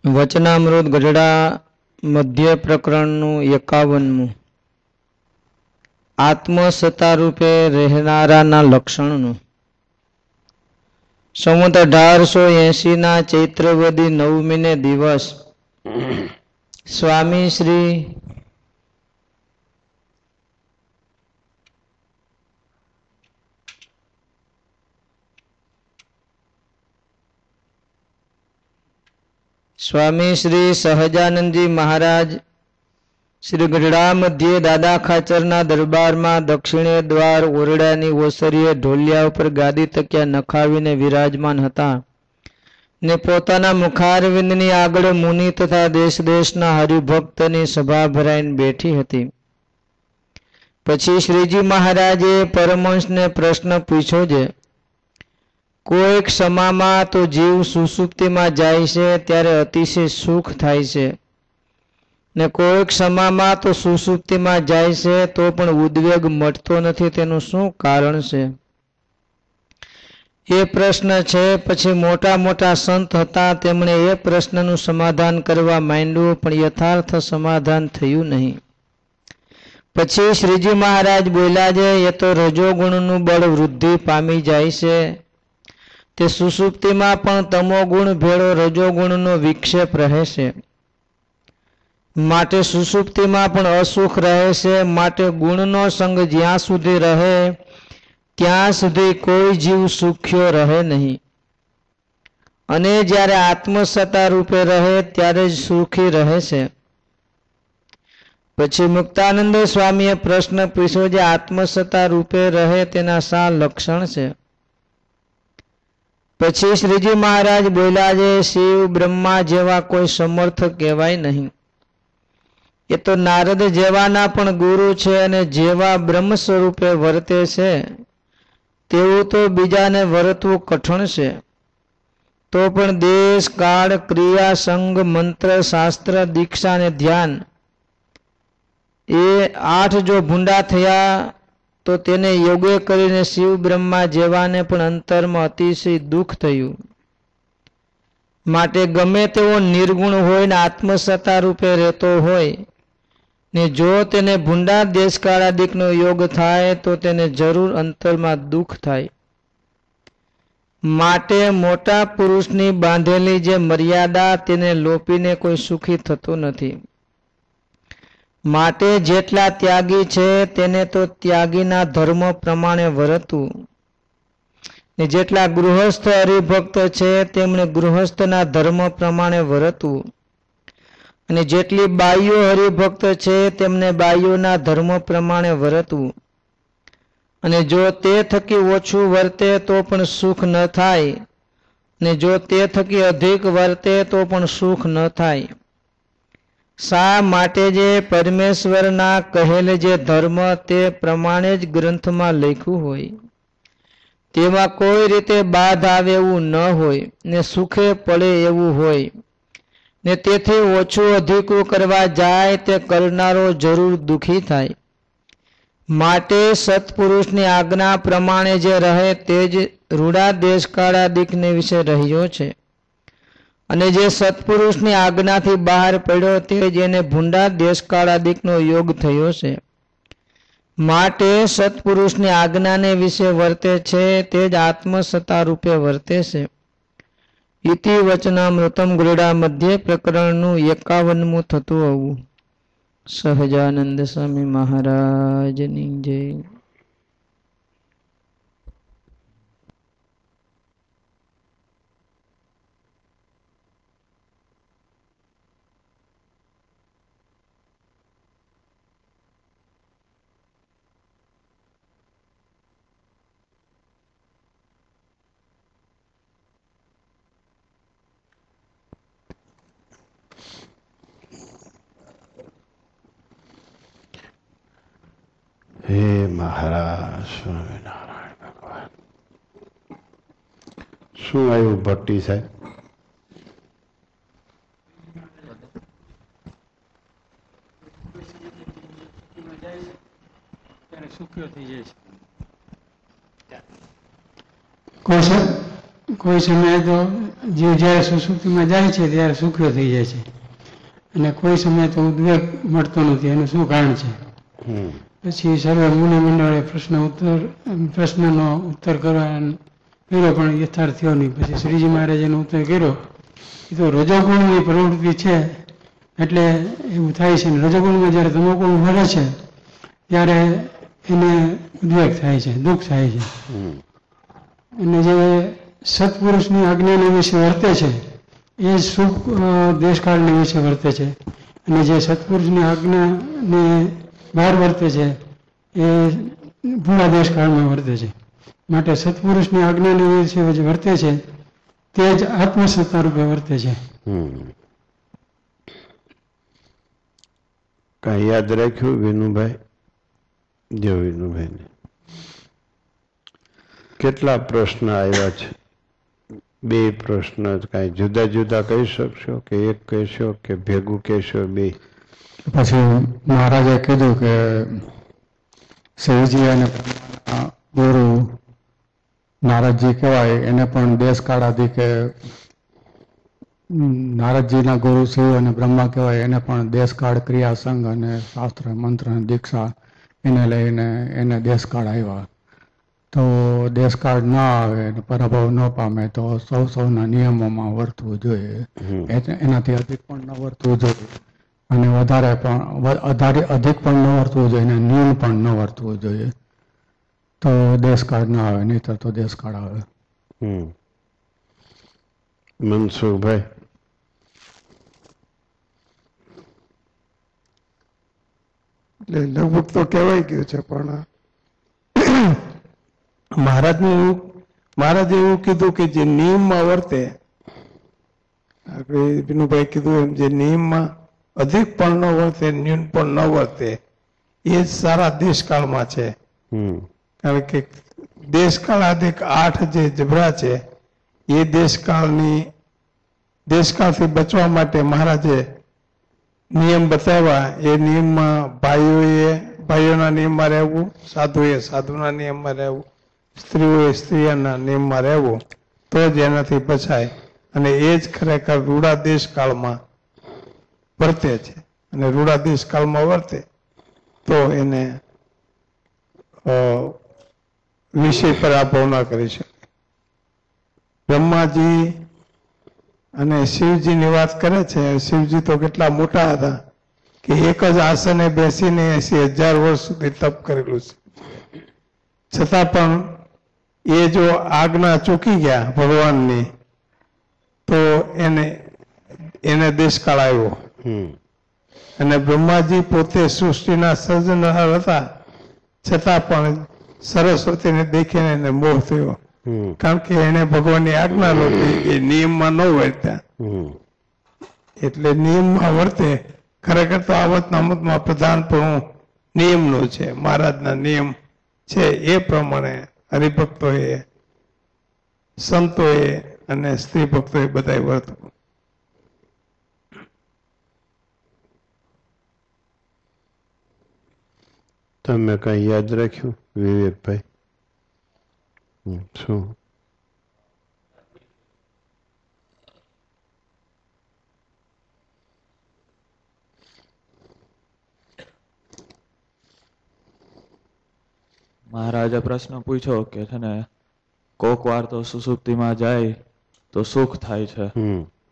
વચનામૃત ગઢડા મધ્ય પ્રકરણનું 51મું. આત્મસત્તા રૂપે રહેનારાના લક્ષણનું. સંવત 1880ના ચૈત્રવદી 9મીને દિવસ સ્વામી શ્રી સહજાનંદજી મહારાજ શ્રી ગઢડા મધ્યે દાદા ખાચરના દરબારમાં દક્ષિણે દ્વાર ઓરડાની ઓસરીએ ઢોલિયા ઉપર ગાદી તકિયા નખાવીને વિરાજમાન હતા ને પોતાના મુખારવિંદની આગળ મુનિ તથા દેશ દેશના હરિભક્તની સભા ભરાઈને બેઠી હતી. પછી શ્રીજી મહારાજે પરમહંસને પ્રશ્ન પૂછ્યો છે, કોઈક સમામાં તો જીવ સુષુપ્તિમાં જાય છે ત્યારે અતિશય સુખ થાય છે ને કોઈક સમામાં તો સુષુપ્તિમાં જાય છે તો પણ ઉદ્વેગ મટતો નથી. તેનું શું કારણ છે? એ પ્રશ્ન છે. પછી મોટા મોટા સંત હતા, તેમણે એ પ્રશ્નનું સમાધાન કરવા માંડ્યું, પણ યથાર્થ સમાધાન થયું નહીં. પછી શ્રીજી મહારાજ બોલ્યા છે, એ તો રજોગુણનું બળ વૃદ્ધિ પામી જાય છે. તે સુષુપ્તિમાં પણ તમોગુણ ભેળો રજોગુણનો વિક્ષેપ રહે છે. માટે સુષુપ્તિમાં પણ અસુખ રહે છે. માટે ગુણનો સંગ જ્યાં સુધી રહે ત્યાં સુધી કોઈ જીવ સુખ્યો રહે નહીં, અને જ્યારે આત્મસત્તા રૂપે રહે ત્યારે જ સુખી રહે છે. પછી મુક્તાનંદ સ્વામીએ પ્રશ્ન પૂછ્યો, જે આત્મસત્તા રૂપે રહે તેના શા લક્ષણ છે? પછી શ્રીજી મહારાજ બોલ્યા છે, શિવ બ્રહ્મા જેવા કોઈ સમર્થ કહેવાય નહીં. એ તો નારદ જેવાના પણ ગુરુ છે, અને જેવા બ્રહ્મ સ્વરૂપે વર્તે છે તેવું તો બીજાને વર્તવું કઠણ છે. તો પણ દેશ કાળ ક્રિયા સંગ મંત્ર શાસ્ત્ર દીક્ષા અને ધ્યાન એ 8 જો ભૂંડા થયા તો તેને યોગે કરીને શિવ બ્રહ્મા જેવાને પણ અંતરમાં અતિશય દુઃખ થયું. માટે ગમે તેવો નિર્ગુણ હોય ને આત્મસત્તા રૂપે રહેતો હોય ને જો તેને ભૂંડા દેશકાળાદિકનો યોગ થાય તો તેને જરૂર અંતરમાં દુઃખ થાય. માટે મોટા પુરુષની બાંધેલી જે મર્યાદા તેને લોપીને કોઈ સુખી થતો નથી. માટે જેટલા ત્યાગી છે તેને તો ત્યાગીના ધર્મ પ્રમાણે વર્તવું, ને જેટલા ગૃહસ્થ હરિભક્ત છે તેમણે ગૃહસ્થના ધર્મ પ્રમાણે વર્તવું, અને જેટલી બાઈઓ હરિભક્ત છે તેમને બાઈઓના ધર્મ પ્રમાણે વર્તવું. અને જો તે થકી ઓછું વર્તે તો પણ સુખ ન થાય, ને જો તે થકી અધિક વર્તે તો પણ સુખ ન થાય. શા માટે જે પરમેશ્વરના કહેલ જે ધર્મ તે પ્રમાણે જ ગ્રંથમાં લખ્યું હોય તેમાં કોઈ રીતે બાધ આવે એવું ન હોય, ને સુખે પડે એવું હોય, ને તેથી ઓછું અધિકું કરવા જાય તે કરનારો જરૂર દુઃખી થાય. માટે સત્પુરુષની આજ્ઞા પ્રમાણે જે રહે તે જ રૂડા દેશકાળાદિકને વિશે રહ્યો છે, અને જે સત્પુરુષની આજ્ઞાથી બહાર પડ્યો તે જ એને ભૂંડા દેશકાળાદિકનો યોગ થયો છે. માટે સત્પુરુષની આજ્ઞાને વિશે વર્તે છે તે જ આત્મસત્તા રૂપે વર્તે છે. ઇતિ વચનામૃતમ ગઢડા મધ્ય પ્રકરણનું 51મું થતું આવું. સહજાનંદ સ્વામી મહારાજની જય. હે મહારાજ સ્વામિનારાયણ ભગવાન. શું આવ્યું ભટ્ટી સાહેબ? કોણ છે? કોઈ સમયે તો જીવ જ્યારે સુસુપ્તિમાં જાય છે ત્યારે સુખ્યો થઈ જાય છે અને કોઈ સમયે તો ઉદ્વેગ મળતો નથી. એનું શું કારણ છે? પછી સર્વે મુનિ મંડળે પ્રશ્નનો ઉત્તર કરવા કર્યો પણ યથાર્થ થયો નહીં. પછી શ્રીજી મહારાજ એનો ઉત્તર કર્યો, એ તો રજોગુણની પ્રવૃત્તિ છે એટલે એવું થાય છે. ને રજોગુણમાં જ્યારે તમોગુણ ભરે છે ત્યારે એને ઉદ્વેગ થાય છે, દુઃખ થાય છે. અને જે સત્પુરુષની આજ્ઞાને વિશે વર્તે છે એ સુખ દેશકાળને વિશે વર્તે છે. અને જે સત્પુરુષની આજ્ઞાને બહાર વર્તે છે એ પૂરા દેશકાળમાં વર્તે છે. માટે સત્પુરુષની આજ્ઞાને વિશે જે વર્તે છે તે જ આત્મસત્તા રૂપે વર્તે છે. કાંઈ યાદ રાખ્યું વિનુભાઈ? જો વિનુભાઈને કેટલા પ્રશ્ન આવ્યા છે? 2 પ્રશ્ન. કાંઈ જુદા જુદા કહી શકશો કે એક કહેશો કે ભેગું કહેશો? 2. પછી મહારાજે કીધું કે શિવજી અને ગુરુ નારદજી કહેવાય એને પણ દેશકાળ આદિ કે નારદજીના ગુરુ શિવ અને બ્રહ્મા કહેવાય એને પણ દેશકાળ ક્રિયા સંઘ અને શાસ્ત્ર મંત્ર અને દીક્ષા એને લઈને એને દેશકાળ આવ્યા. તો દેશકાળ ન આવે અને પરાભવ ન પામે તો સૌના નિયમોમાં વર્તવું જોઈએ. એનાથી અધિક પણ ન વર્તવું જોઈએ અને વધારે પણ અધિક પણ ન વર્તવું જોઈએ અને ન્યૂન પણ ન વર્તવું જોઈએ. તો દેશકાળ ના આવે, નહીતર તો દેશકાળ આવે. મનસુખભાઈ? એટલે લગભગ તો કહેવાય ગયું છે પણ મહારાજે એવું કીધું કે જે નિયમમાં વર્તે, આપણે વિનુભાઈ કીધું એમ જે નિયમમાં અધિક પણ ન વર્તે, ન્યૂન પણ ન વર્તે, એ જ સારા દેશકાળમાં છે. કારણ કે દેશકાળ આદિક 8 જે જબરા છે એ દેશકાળથી બચવા માટે મહારાજે નિયમ બતાવ્યા. એ નિયમમાં ભાઈઓના નિયમમાં રહેવું, સાધુએ સાધુના નિયમમાં રહેવું, સ્ત્રીઓએ સ્ત્રીઓના નિયમમાં રહેવું, તો જ એનાથી બચાય. અને એ જ ખરેખર રૂડા દેશકાળમાં વર્તે છે. અને રૂડા દેશકાળમાં વર્તે તો એને વિષય પર આભાવ ના કરી શકે. બ્રહ્માજી અને શિવજીની વાત કરે છે. શિવજી તો કેટલા મોટા હતા કે એક જ આસને બેસીને 80,000 વર્ષ સુધી તપ કરેલું છે. છતાં પણ એ જો આજ્ઞા ચૂકી ગયા ભગવાનની તો એને દેશકાળ આવ્યો. અને બ્રહ્માજી પોતે સૃષ્ટિના સર્જનહાર હતા, છતાં પણ સરસ્વતીને દેખીને એને મોહ થયો. કારણ કે એને ભગવાનની આજ્ઞા નહોતી, એ નિયમમાં ન વર્ત્યા. એટલે નિયમમાં વર્તે. ખરેખર તો આવતનામતમાં પ્રધાનપણું નિયમનું છે. મહારાજના નિયમ છે એ પ્રમાણે હરિભક્તોએ, સંતોએ અને સ્ત્રી ભક્તોએ બધાએ વર્તવું. તમે કઈ યાદ રાખ્યું વિવેકભાઈ? શું? મહારાજે પ્રશ્ન પૂછ્યો કે છે ને કોક વાર તો સુસુપ્તિમાં જાય તો સુખ થાય છે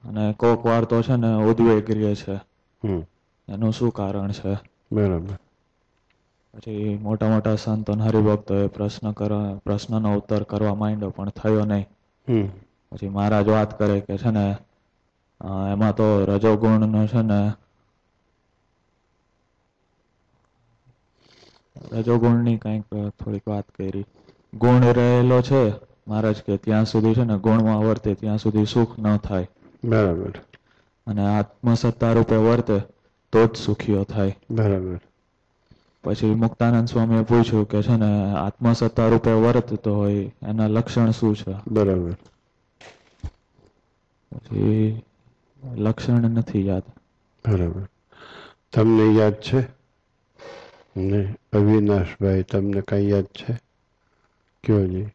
અને કોક વાર તો છે ને ઉદ્વેગ રહે છે, એનું શું કારણ છે? બરાબર. પછી મોટા મોટા સંતો હરિભક્તોએ પ્રશ્નનો ઉત્તર કરવા માંડ્યો પણ થયો નહીં. પછી મહારાજ વાત કરે કે છે ને એમાં તો રજોગુણનો છે ને રજોગુણની કંઈક થોડીક વાત કરી. ગુણ રહેલો છે મહારાજ કે ત્યાં સુધી છે ને ગુણમાં વર્તે ત્યાં સુધી સુખ ન થાય. બરાબર. અને આત્મસત્તા રૂપે વર્તે તો જ સુખીઓ થાય. બરાબર. પછી મુક્તાનંદ સ્વામીએ પૂછ્યું કે છે ને આત્મસત્તા રૂપે વર્તતો હોય એના લક્ષણ શું છે? બરાબર. પછી લક્ષણ નથી યાદ. બરાબર. તમને યાદ છે? ને અવિનાશભાઈ તમને કઈ યાદ છે? કયો જી.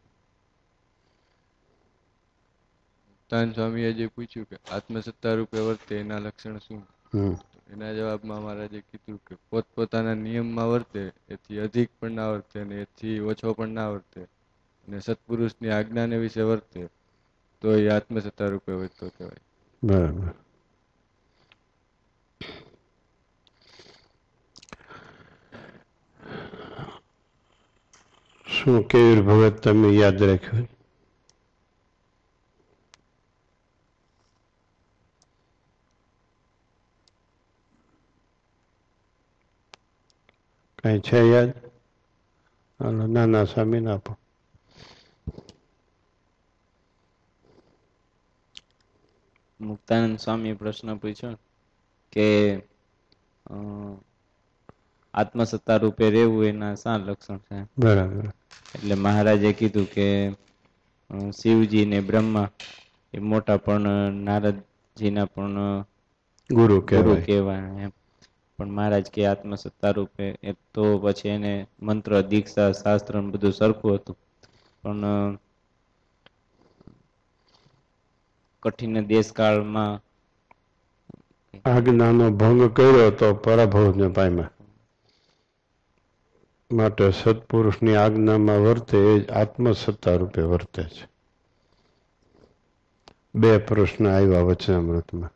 મુક્તાન સ્વામીએ જે પૂછ્યું કે આત્મસત્તા રૂપે વર્તે એના લક્ષણ શું, એના જવાબમાં મહારાજે કીધું કે પોતપોતાના નિયમમાં વર્તે, એથી અધિક પણ ના વર્તે અને એથી ઓછો પણ ના વર્તે, અને સત્પુરુષની આજ્ઞાને વિશે વર્તે તો એ આત્મસત્તા રૂપે વર્તો કહેવાય. બરાબર. શું કેવી ભગત તમે યાદ રાખ્યું? કઈ છે યાદ? હાલો નાના સ્વામી ના આપો. મુક્તાનંદ સ્વામી પ્રશ્ન પૂછ્યો કે આત્મસત્તા રૂપે રહેવું એના શા લક્ષણ છે? બરાબર. એટલે મહારાજે કીધું કે શિવજી ને બ્રહ્મા એ મોટા પણ નારદજીના પણ ગુરુ કહેવાય એમ. પણ મહારાજ કે આત્મસત્તા રૂપે એ તો પછી એને મંત્ર દીક્ષા શાસ્ત્ર બધું સરખું હતું, પણ કઠિન દેશકાળમાં આજ્ઞાનો ભંગ કર્યો તો પરાભવને પામ્યા. માટે સત્પુરુષની આજ્ઞામાં વર્તે એ જ આત્મસત્તા રૂપે વર્તે છે. 2 પ્રશ્ન આવ્યા વચનામૃતમાં.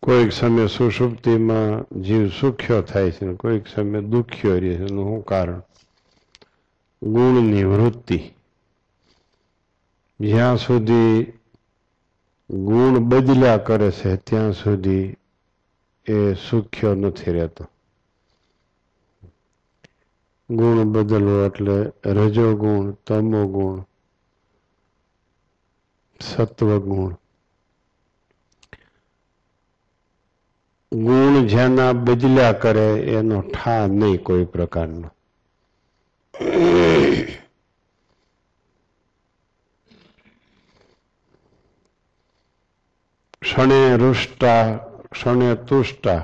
કોઈક સમય સુષુપ્તિમાં જીવ સુખ્યો થાય છે, કોઈક સમય દુખ્યો રહે છે. એનું શું કારણ? ગુણની વૃત્તિ. જ્યાં સુધી ગુણ બદલ્યા કરે છે ત્યાં સુધી એ સુખ્યો નથી રહેતો. ગુણ બદલવો એટલે રજોગુણ, તમોગુણ, સત્વગુણ. ગુણ જેના બદલ્યા કરે એનો ઠા નહીં કોઈ પ્રકારનો. ક્ષણે રૂષ્ટા ક્ષણે તુષ્ટા,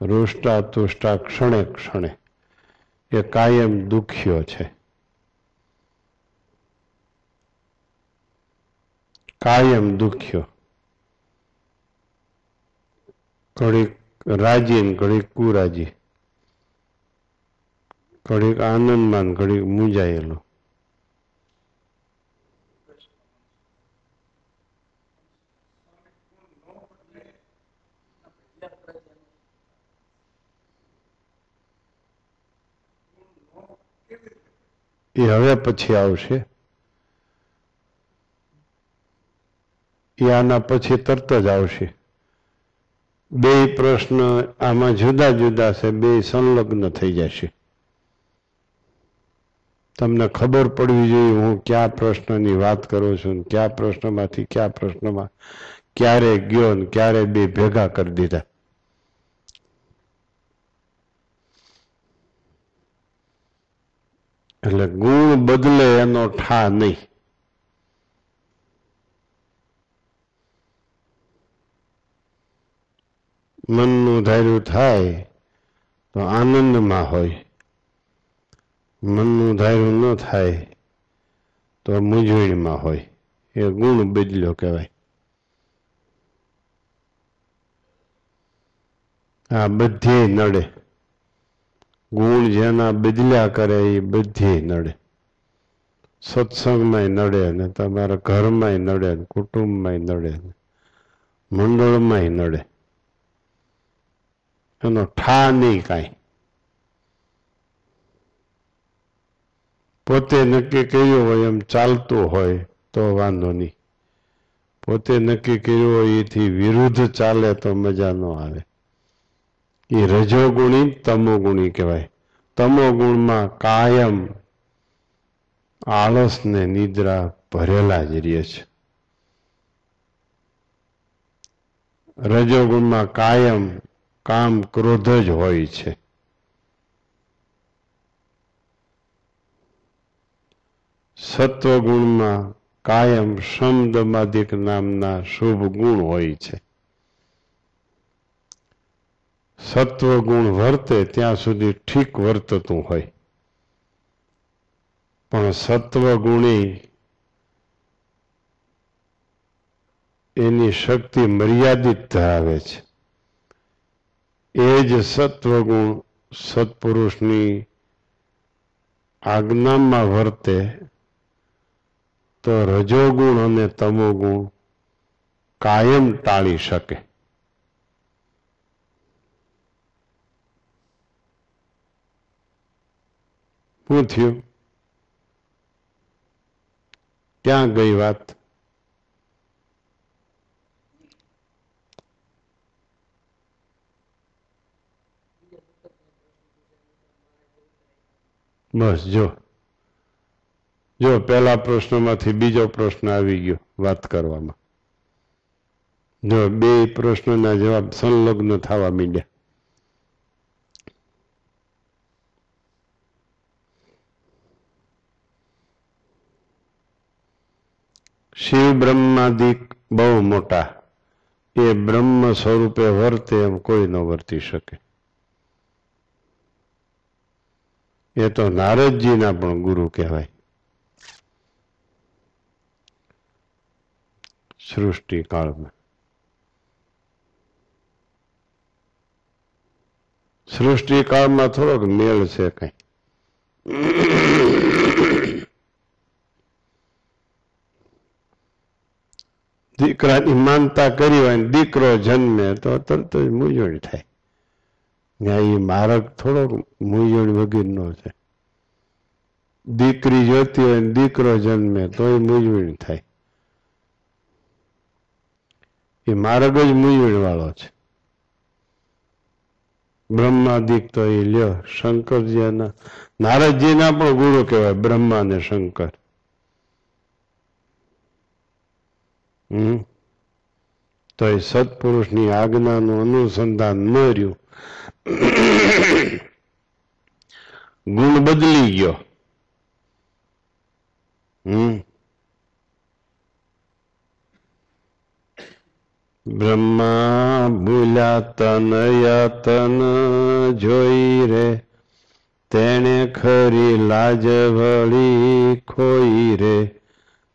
રૂષ્ટા તુષ્ટા ક્ષણે ક્ષણે, એ કાયમ દુખ્યો છે. કાયમ દુખ્યો. ઘડીક રાજી ને ઘડીક કુરાજી, ઘડીક આનંદમાં ઘડીક મૂંઝાયેલો. એ હવે પછી આવશે. એ આના પછી તરત જ આવશે. 2 પ્રશ્ન આમાં જુદા જુદા છે, 2 સંલગ્ન થઈ જશે. તમને ખબર પડવી જોઈએ હું કયા પ્રશ્નની વાત કરું છું, કયા પ્રશ્નમાંથી કયા પ્રશ્નમાં ક્યારે ગયો ને ક્યારે 2 ભેગા કરી દીધા. એટલે ગુણ બદલે એનો ઠા નહીં. મનનું ધાર્યું થાય તો આનંદમાં હોય, મનનું ધાર્યું ન થાય તો મૂંઝવણમાં હોય. એ ગુણ બદલ્યો કહેવાય. આ બધે નડે. ગુણ જેના બદલ્યા કરે એ બધે નડે. સત્સંગમાં નડે ને તમારા ઘરમાં નડે, કુટુંબમાં નડે, મંડળમાં નડે. એનો ઠા નહીં કાંઈ. પોતે નક્કી કર્યું હોય એમ ચાલતું હોય તો વાંધો નહીં. પોતે નક્કી કર્યું હોય એથી વિરુદ્ધ ચાલે તો મજા ન આવે. એ રજોગુણી તમોગુણી કહેવાય. તમોગુણમાં કાયમ આળસ ને નિદ્રા ભરેલા જ રહે છે. રજોગુણમાં કાયમ કામ ક્રોધ જ હોય છે. સત્વગુણમાં કાયમ શમદમાદિક નામના શુભ ગુણ હોય છે. સત્વગુણ વર્તે ત્યાં સુધી ઠીક વર્તતું હોય, પણ સત્વગુણી એની શક્તિ મર્યાદિત ધરાવે છે. એ જ સત્વગુણ સત્પુરુષની આજ્ઞામાં વર્તે તો રજોગુણ અને તમોગુણ કાયમ ટાળી શકે. શું થયું? ક્યાં ગઈ વાત? બસ જો પહેલા પ્રશ્નમાંથી બીજો પ્રશ્ન આવી ગયો વાત કરવામાં. જો બે પ્રશ્નના જવાબ સંલગ્ન થવા માંડ્યા. શિવ બ્રહ્માદિક બહુ મોટા, એ બ્રહ્મ સ્વરૂપે વર્તે એમ કોઈ ન વર્તી શકે. એ તો નારદજીના પણ ગુરુ કહેવાય. સૃષ્ટિ કાળમાં થોડોક મેળ છે કઈ. દીકરાની માનતા કરી હોય ને દીકરો જન્મે તો તરત જ મૂંઝવણ થાય. એ માર્ગ થોડોક મૂંઝવણ વગરનો છે. દીકરી જોતી હોય ને દીકરો જન્મે તો એ મૂંઝવણ થાય. એ માર્ગ જ મૂંઝવણ વાળો છે. બ્રહ્માદિક તો એ લ્યો શંકરજીના નારદજીના પણ ગુરુ કહેવાય બ્રહ્મા ને શંકર. તો એ સત્પુરુષની આજ્ઞાનું અનુસંધાન ન રહ્યું, ગુણ બદલી ગયો. બ્રહ્મા ભૂલ્યા તન યતન જોઈ રે, તેને ખરી લાજ વળી ખોઈ રે.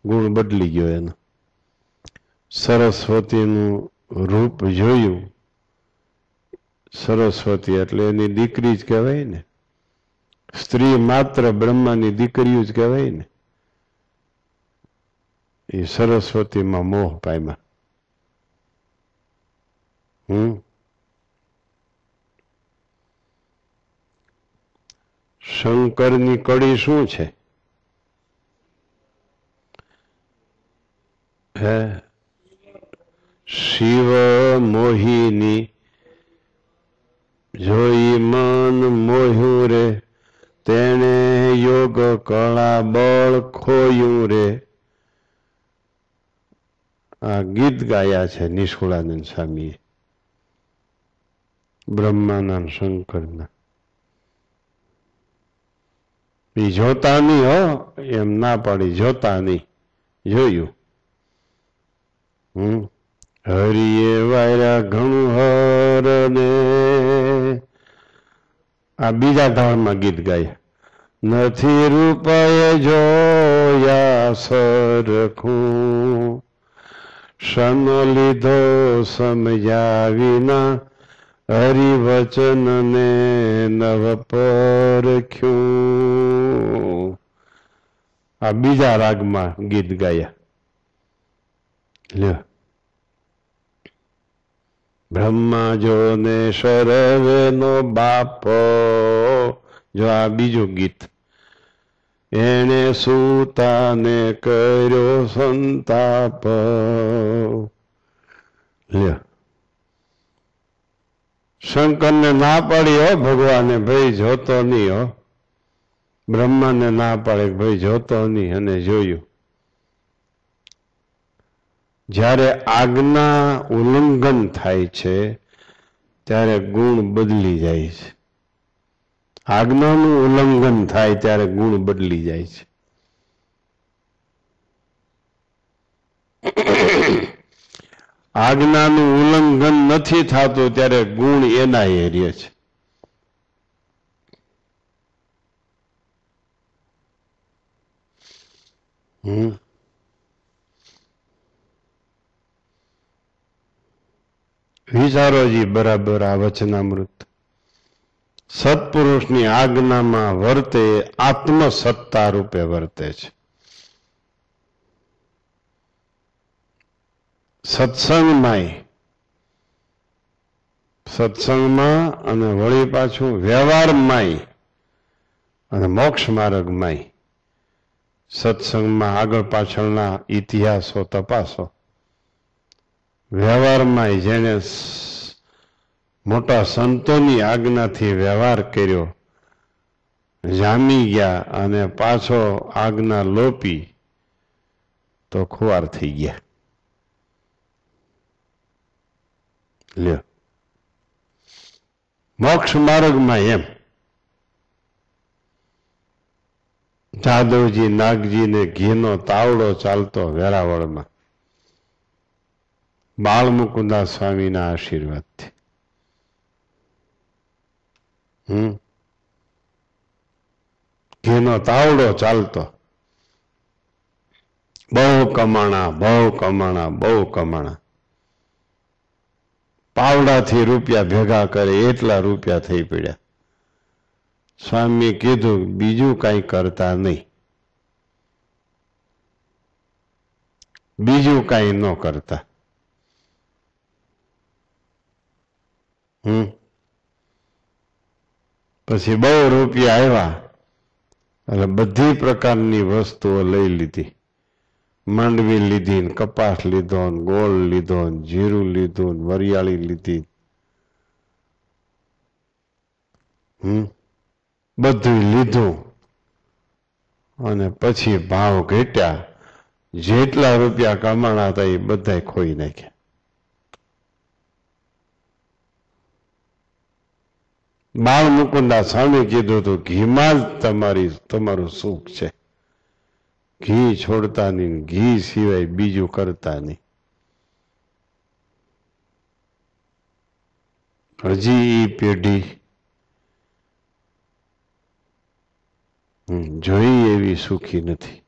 ગુણ બદલી ગયો એનો. સરસ્વતીનું રૂપ જોયું. સરસ્વતી એટલે એની દીકરી જ કહેવાય ને. સ્ત્રી માત્ર બ્રહ્માની દીકરીઓ જ કહેવાય ને. એ સરસ્વતીમાં મોહ પામ્યા. શંકરની કડી શું છે? શિવ મોહિની જોઈ મન મોહ્યું રે, તેને યોગ કળા બળ ખોયું રે. આ ગીત ગાયા છે નિષ્કુળાનંદ સ્વામીએ બ્રહ્માના શંકરના. એ જોતા નહીં હો, એમ ના પાડી, જોતા નહીં, જોયું. હરિએ વાયરા ઘણું હર ને આ બીજા ધાળમાં ગીત ગાયા. નથી રૂપાએ જોયા સરખું, શન લીધો સમજ્યા વિના, હરિવચન ને નવ પરખ્યું. આ બીજા રાગમાં ગીત ગાયા. લ્યો બ્રહ્મા જો ને સર્વે નો બાપ, જો આ બીજું ગીત. એને સૂતાને કર્યો સંતાપ. લ્યો શંકરને ના પાડી હો ભગવાને, ભાઈ જોતો નહીં હો. બ્રહ્માને ના પાડે ભાઈ જોતો નહીં, અને જોયું. જ્યારે આજ્ઞા ઉલ્લંઘન થાય છે ત્યારે ગુણ બદલી જાય છે. આજ્ઞાનું ઉલ્લંઘન થાય ત્યારે ગુણ બદલી જાય છે. આજ્ઞાનું ઉલ્લંઘન નથી થતું ત્યારે ગુણ એના એરિયે છે. વિચારોજી બરાબર આ વચનામૃત. સત્પુરુષની આજ્ઞામાં વર્તે આત્મસત્તા રૂપે વર્તે છે. સત્સંગમાં અને વળી પાછું વ્યવહારમાંય અને મોક્ષ માર્ગમાંય. સત્સંગમાં આગળ પાછળના ઇતિહાસો તપાસો. વ્યવહારમાં જેને મોટા સંતોની આજ્ઞાથી વ્યવહાર કર્યો, જામી ગયા અને પાછો આજ્ઞા લોપી તો ખુવાર થઈ ગયા. લ્યો, મોક્ષ માર્ગમાં એમ જાદવજી નાગજીને ઘીનો તાવડો ચાલતો વેરાવળમાં બાળમુકુંદા સ્વામીના આશીર્વાદથી. ઘીનો તાવડો ચાલતો. બહુ કમાણા, બહુ કમાણા, બહુ કમાણા. પાવડાથી રૂપિયા ભેગા કરે એટલા રૂપિયા થઈ પડ્યા. સ્વામી કીધું બીજું કઈ કરતા નહીં, બીજું કઈ ન કરતા. પછી બહુ રૂપિયા આવ્યા એટલે બધી પ્રકારની વસ્તુઓ લઈ લીધી. માંડવી લીધી, કપાસ લીધો, ગોળ લીધો, જીરું લીધું, વરિયાળી લીધી. બધું લીધું અને પછી ભાવ ઘટ્યા. જેટલા રૂપિયા કમાણા હતા એ બધા ખોઈ નાખ્યા. બાળ મુકુંદા સ્વામી કીધું હતું ઘીમાં જ તમારું સુખ છે. ઘી છોડતા નહીં, ઘી સિવાય બીજું કરતા નહીં. હજી એ પેઢી જોઈ એવી સુખી નથી.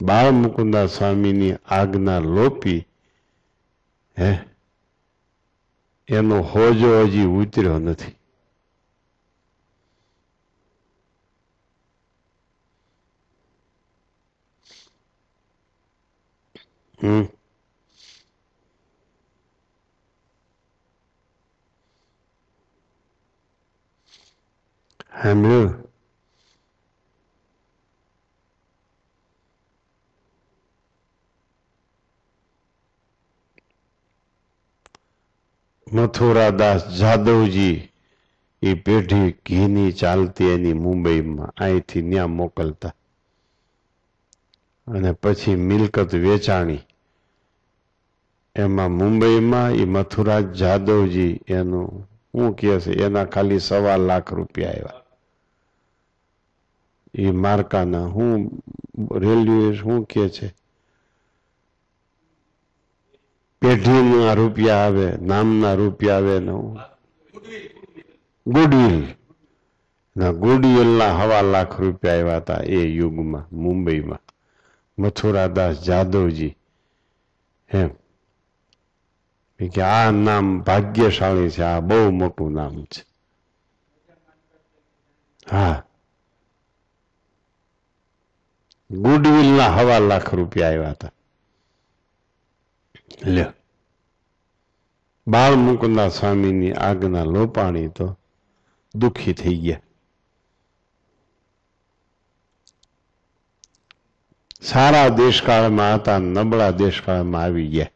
બાળ મુકુંદા સ્વામીની આજ્ઞા લોપી એનો હોજો હજી ઉતર્યો નથી. સાંભળ્યું? મથુરાદાસ જાદવજી એ પેઢી ઘીની ચાલતી એની મુંબઈમાં અહીંથી ત્યાં મોકલતા અને પછી મિલકત વેચાણી. એમાં મુંબઈમાં એ મથુરાજ જાદવજી એનું શું કહે છે એના ખાલી 1.25 લાખ રૂપિયા આવ્યા. એ માર્કાના હું રેલવે શું કે છે પેઢીના રૂપિયા આવે, નામના રૂપિયા આવે ને ગુડવિલ ના ગુડવિલના 1.25 લાખ રૂપિયા આવ્યા હતા એ યુગમાં મુંબઈમાં. મથુરાદાસ જાદવજી એમ કે આ નામ ભાગ્યશાળી છે, આ બહુ મોટું નામ છે. હા, ગુડવિલના 1.25 લાખ રૂપિયા આવ્યા હતા. લ્યો, બાળ મુકુંદા સ્વામીની આજ્ઞા લોપાણી તો દુઃખી થઈ ગયા. સારા દેશકાળમાં હતા, નબળા દેશકાળમાં આવી ગયા.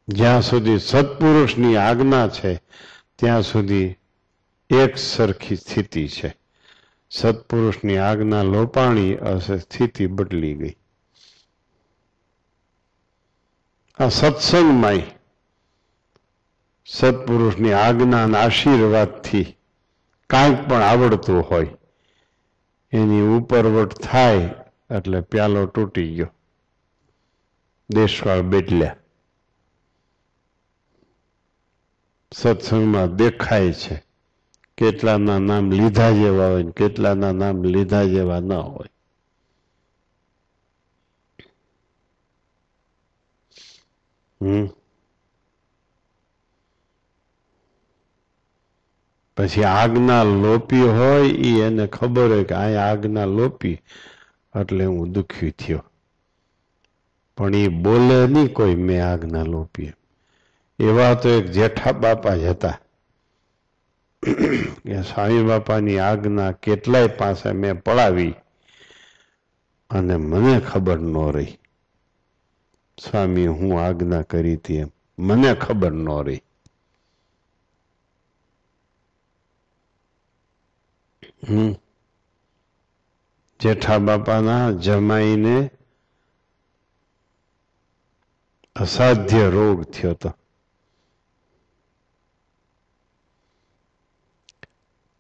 જ્યાં સુધી સત્પુરુષની આજ્ઞા છે ત્યાં સુધી એક સરખી સ્થિતિ છે. સત્પુરુષની આજ્ઞા લોપાણી હશે, સ્થિતિ બદલી ગઈ. આ સત્સંગમાં સત્પુરુષની આજ્ઞા અને આશીર્વાદથી કાંઈક પણ આવડતું હોય એની ઉપરવટ થાય એટલે પ્યાલો તૂટી ગયો, દેશકાળ બદલ્યા. સત્સંગમાં દેખાય છે કેટલાના નામ લીધા જેવા હોય, કેટલાના નામ લીધા જેવા ન હોય. પછી આજ્ઞા લોપી હોય એ એને ખબર હોય કે આ આજ્ઞા લોપી એટલે હું દુઃખી થયો, પણ એ બોલે નહીં કોઈ મેં આજ્ઞા લોપી. એવા તો એક જેઠા બાપા જ હતા કે સ્વામી બાપાની આજ્ઞા કેટલાય પાસે મેં પડાવી અને મને ખબર ન રહી. સ્વામી હું આજ્ઞા કરી હતી એમ મને ખબર ન રહી. જેઠા બાપાના જમાઈને અસાધ્ય રોગ થયો હતો.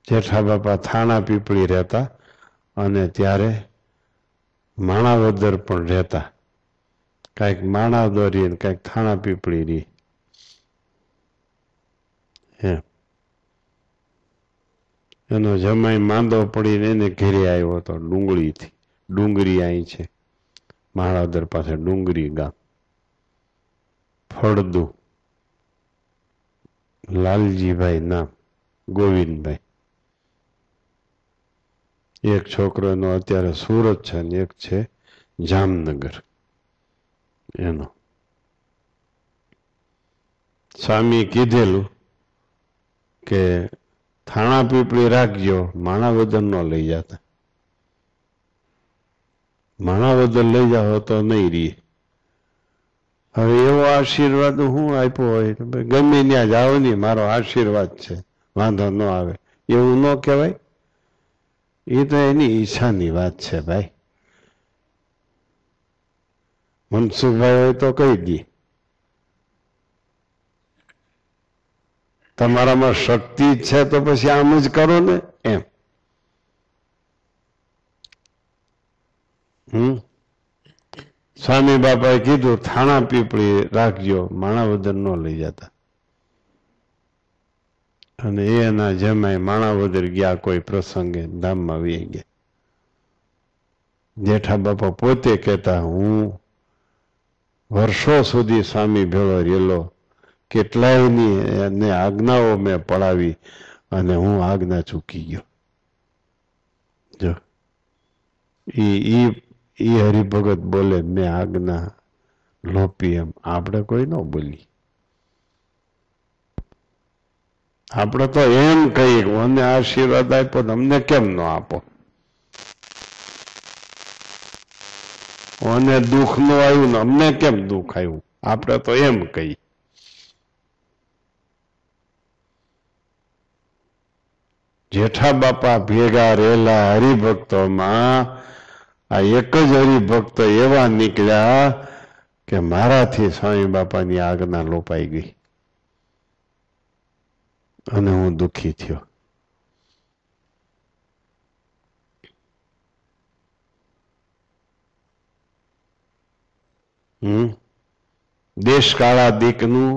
જેઠા બાપા થાણા પીપળી રહેતા અને ત્યારે માણાવદર પણ રહેતા. કાંઈક માણાવદરી કાંઈક થાણા પીપળી રહી. એનો જમાઈ માંદો પડીને એને ઘેરે આવ્યો હતો ડુંગળીથી. ડુંગરી અહીં છે માણાવદર પાસે, ડુંગરી ગામ. ફળદુ લાલજીભાઈ નામ, ગોવિંદભાઈ. એક છોકરોનો અત્યારે સુરત છે ને એક છે જામનગર. એનો સ્વામી કીધેલું કે થાણા પીપળી રાખજો, માણાવદર ન લઈ જતા. માણાવદર લઈ જાઓ તો નહીં રહી. હવે એવો આશીર્વાદ હું આપ્યો હોય તો ગમે ત્યાં જાઓ નહીં, મારો આશીર્વાદ છે, વાંધો ન આવે, એવું ન કહેવાય. એ તો એની ઈચ્છાની વાત છે ભાઈ. મનસુખભાઈ હોય તો કહી દે તમારામાં શક્તિ છે તો પછી આમ જ કરો ને એમ. સ્વામી બાપાએ કીધું થાણા પીપળી રાખજો, માણાવદર ન લઈ જતા. અને એના જમાઈ માણાવદર ગયા કોઈ પ્રસંગે, ધામમાં વી ગયા. જેઠા બાપા પોતે કહેતા હું વર્ષો સુધી સ્વામી ભેળો રહેલો, કેટલાયની એને આજ્ઞાઓ મેં પડાવી અને હું આજ્ઞા ચૂકી ગયો. જો ઈ હરિભગત બોલે મેં આજ્ઞા લોપી એમ આપણે કોઈ ન બોલી. આપણે તો એમ કહીએ મને આશીર્વાદ આપ્યો તમને કેમ ન આપો, મને દુઃખ ન આવ્યું ને અમને કેમ દુઃખ આવ્યું, આપણે તો એમ કહી. જેઠા બાપા ભેગા રહેલા હરિભક્તોમાં આ એક જ હરિભક્ત એવા નીકળ્યા કે મારાથી સ્વામી બાપાની આજ્ઞા લોપાઈ ગઈ અને હું દુઃખી થયો. દેશકાળાદિકનું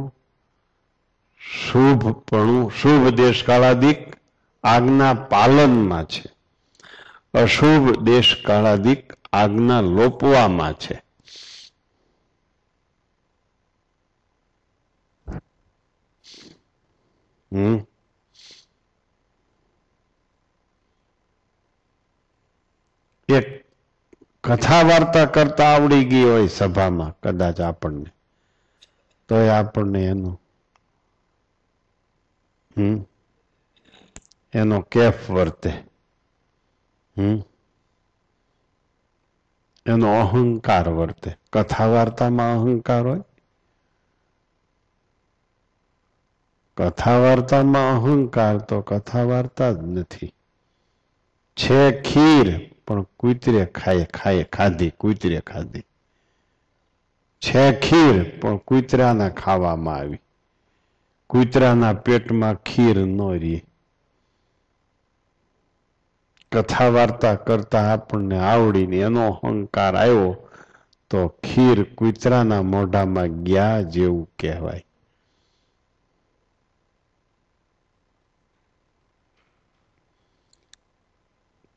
શુભ દેશકાળાદિક આજ્ઞા પાલનમાં છે, અશુભ દેશકાળાદિક આજ્ઞા લોપવામાં છે. એક કથા વાર્તા કરતા આવડી ગઈ હોય સભામાં કદાચ આપણને, તો આપણને એનો કેફ વર્તે, એનો અહંકાર વર્તે. કથા વાર્તામાં અહંકાર હોય, કથા વાર્તામાં અહંકાર તો કથા વાર્તા જ નથી. છે ખીર પણ કૂતરે ખાધી કૂતરે ખાધી. છે ખીર પણ કૂતરાના ખાવામાં આવી. કૂતરાના પેટમાં ખીર ન રહી. કથા વાર્તા કરતા આપણને આવડીને એનો અહંકાર આવ્યો તો ખીર કૂતરાના મોઢામાં ગયા જેવું કહેવાય.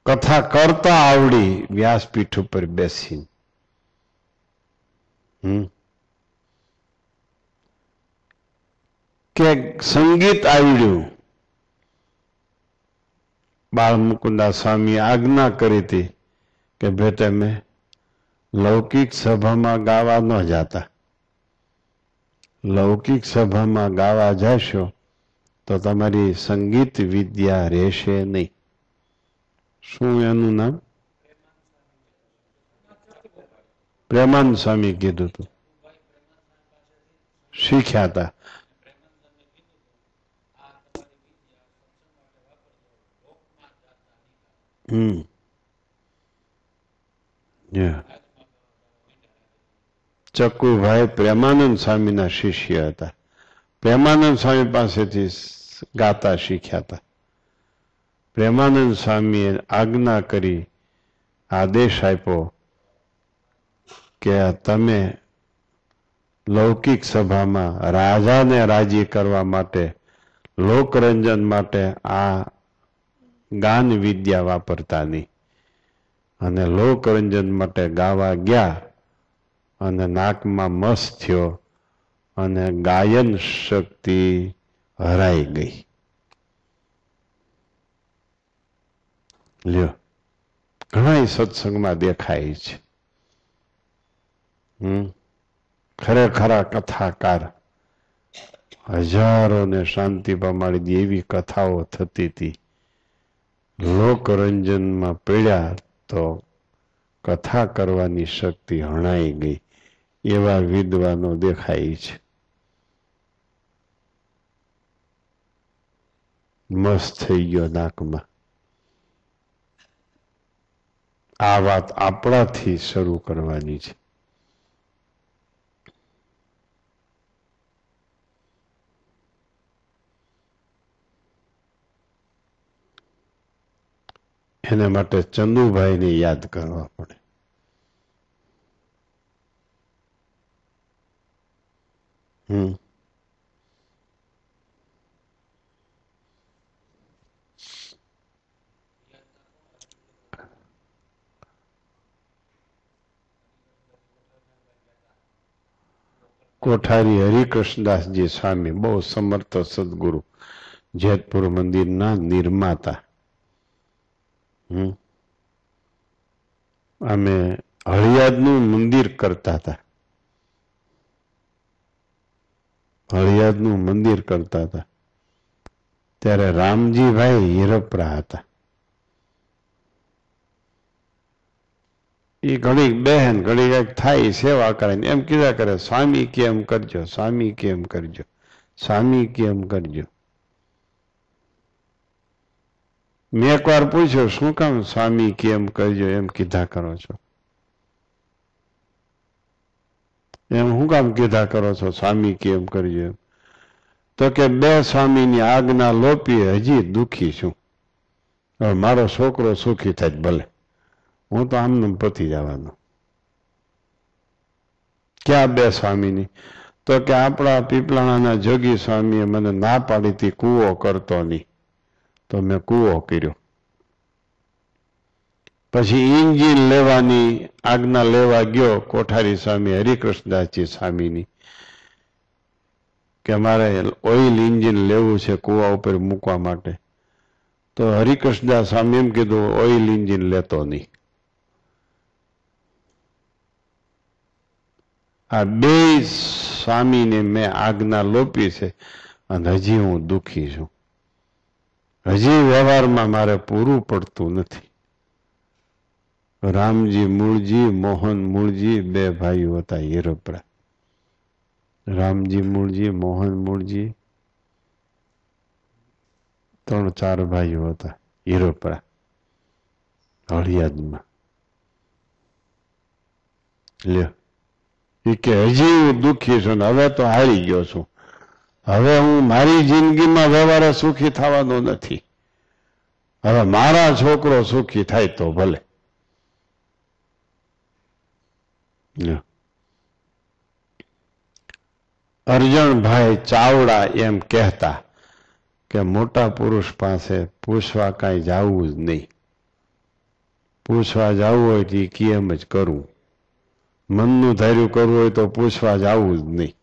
કથા કરતા આવડી વ્યાસપીઠ ઉપર બેસીને. કે સંગીત આવડ્યું. બાળ મુકુંદા સ્વામી આજ્ઞા કરી હતી કે ભાઈ તમે લૌકિક સભામાં ગાવા ન જાતા. લૌકિક સભામાં ગાવા જશો તો તમારી સંગીત વિદ્યા રહેશે નહીં. શું એનું નામ? પ્રેમાનંદ સ્વામી કીધું હતું. શીખ્યા હતા. ચક્કુભાઈ પ્રેમાનંદ સ્વામીના શિષ્ય હતા. પ્રેમાનંદ સ્વામી પાસેથી ગાતા શીખ્યા હતા. પ્રેમાનંદ સ્વામીએ આજ્ઞા કરી, આદેશ આપ્યો કે તમે લૌકિક સભામાં રાજાને રાજી કરવા માટે, લોકરંજન માટે આ ગાન વિદ્યા વાપરતા નહીં. અને લોકરંજન માટે ગાવા ગયા અને નાકમાં મસ થયો અને ગાયન શક્તિ હરાઈ ગઈ. લ્યો, ઘણા સત્સંગમાં દેખાય છે. ખરેખરા કથાકાર હજારોને શાંતિ પમાડી દે એવી કથાઓ થતી હતી. લોકરંજનમાં પડ્યા તો કથા કરવાની શક્તિ હણાઈ ગઈ એવા વિદ્વાનો દેખાય છે. મસ્ત થઈ ગયો નાકમાં. આ વાત આપણાથી શરૂ કરવાની છે. એના માટે ચંદુભાઈને યાદ કરવા પડે. કોઠારી હરિકૃષ્ણદાસજી સ્વામી બહુ સમર્થ સદગુરુ, જેતપુર મંદિરના નિર્માતા. અમે હળિયાદનું મંદિર કરતા હતા. હળિયાદનું મંદિર કરતા હતા ત્યારે રામજીભાઈ હિરપરા હતા. એ ઘણી બહેન ઘણી કઈક થાય સેવા કરે એમ કીધા કરે, સ્વામી કેમ કરજો, સ્વામી કેમ કરજો, સ્વામી કેમ કરજો. મેં એક વાર પૂછ્યો, શું કામ સ્વામી કેમ કરજો એમ કીધા કરો છો? એમ શું કામ કીધા કરો છો સ્વામી કેમ કરજો એમ? તો કે બે સ્વામીની આજ્ઞા લોપી હજી દુઃખી છું. હવે મારો છોકરો સુખી થાય ભલે, હું તો આમને પતી જવાનો. ક્યાં બે સ્વામીની? તો કે આપણા પીપળાણાના જોગી સ્વામીએ મને ના પાડી હતી કૂવો કરતો નહીં, તો મેં કૂવો કર્યો. પછી ઇન્જિન લેવાની આજ્ઞા લેવા ગયો કોઠારી સ્વામી હરિકૃષ્ણદાસજી સ્વામીની કે મારે ઓઇલ ઇન્જિન લેવું છે કૂવા ઉપર મૂકવા માટે. તો હરિકૃષ્ણદાસ સ્વામી એમ કીધું, ઓઇલ ઇન્જિન લેતો નહીં. આ બે સ્વામીને મેં આજ્ઞા લોપી છે અને હજી હું દુઃખી છું. હજી વ્યવહારમાં મારે પૂરું પડતું નથી. રામજી મૂળજી, મોહન મૂળજી બે ભાઈઓ હતા હિરપરા. રામજી મૂળજી, મોહન મૂળજી 3-4 ભાઈઓ હતા હીરોપરા હળિયાદમાં. લ્યો એ કે હજી હું દુઃખી છું ને હવે તો હારી ગયો છું, હવે હું મારી જિંદગીમાં વ્યવહારે સુખી થવાનો નથી, હવે મારા છોકરો સુખી થાય તો ભલે. અરજણભાઈ ચાવડા એમ કહેતા કે મોટા પુરુષ પાસે પૂછવા કાંઈ જવું જ નહીં, પૂછવા જવું હોય તો કેમ જ કરવું, મનનું ધાર્યું કરવું હોય તો પૂછવા જવું જ નહીં.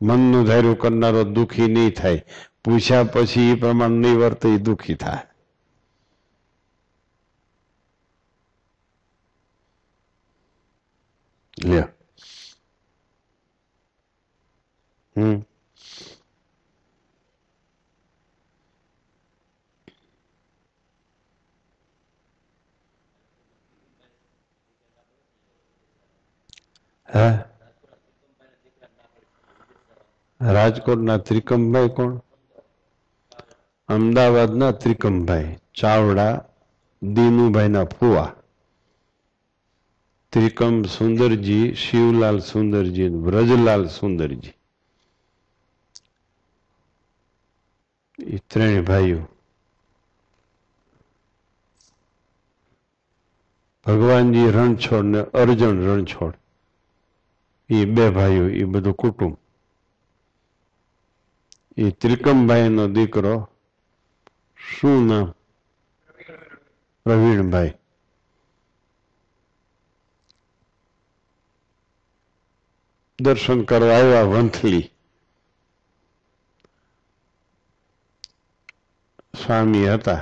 મનનું ધાર્યું કરનારો દુઃખી નહીં થાય, પૂછ્યા પછી એ પ્રમાણે નહીં વર્તે એ દુઃખી થાય. લ્યો હા રાજકોટના ત્રિકમભાઈ કોણ? અમદાવાદના ત્રિકમભાઈ ચાવડા, દીનુભાઈના ફુવા, ત્રિકમ સુંદરજી, શિવલાલ સુંદરજી, વ્રજલાલ સુંદરજી, એ 3 ભાઈઓ. ભગવાનજી રણછોડ ને અર્જણ રણછોડ એ 2 ભાઈઓ, એ બધું કુટુંબ. એ ત્રિકમભાઈ નો દીકરો શું નામ? પ્રવીણભાઈ. દર્શન કરવા આવ્યા વંથલી. સ્વામી હતા.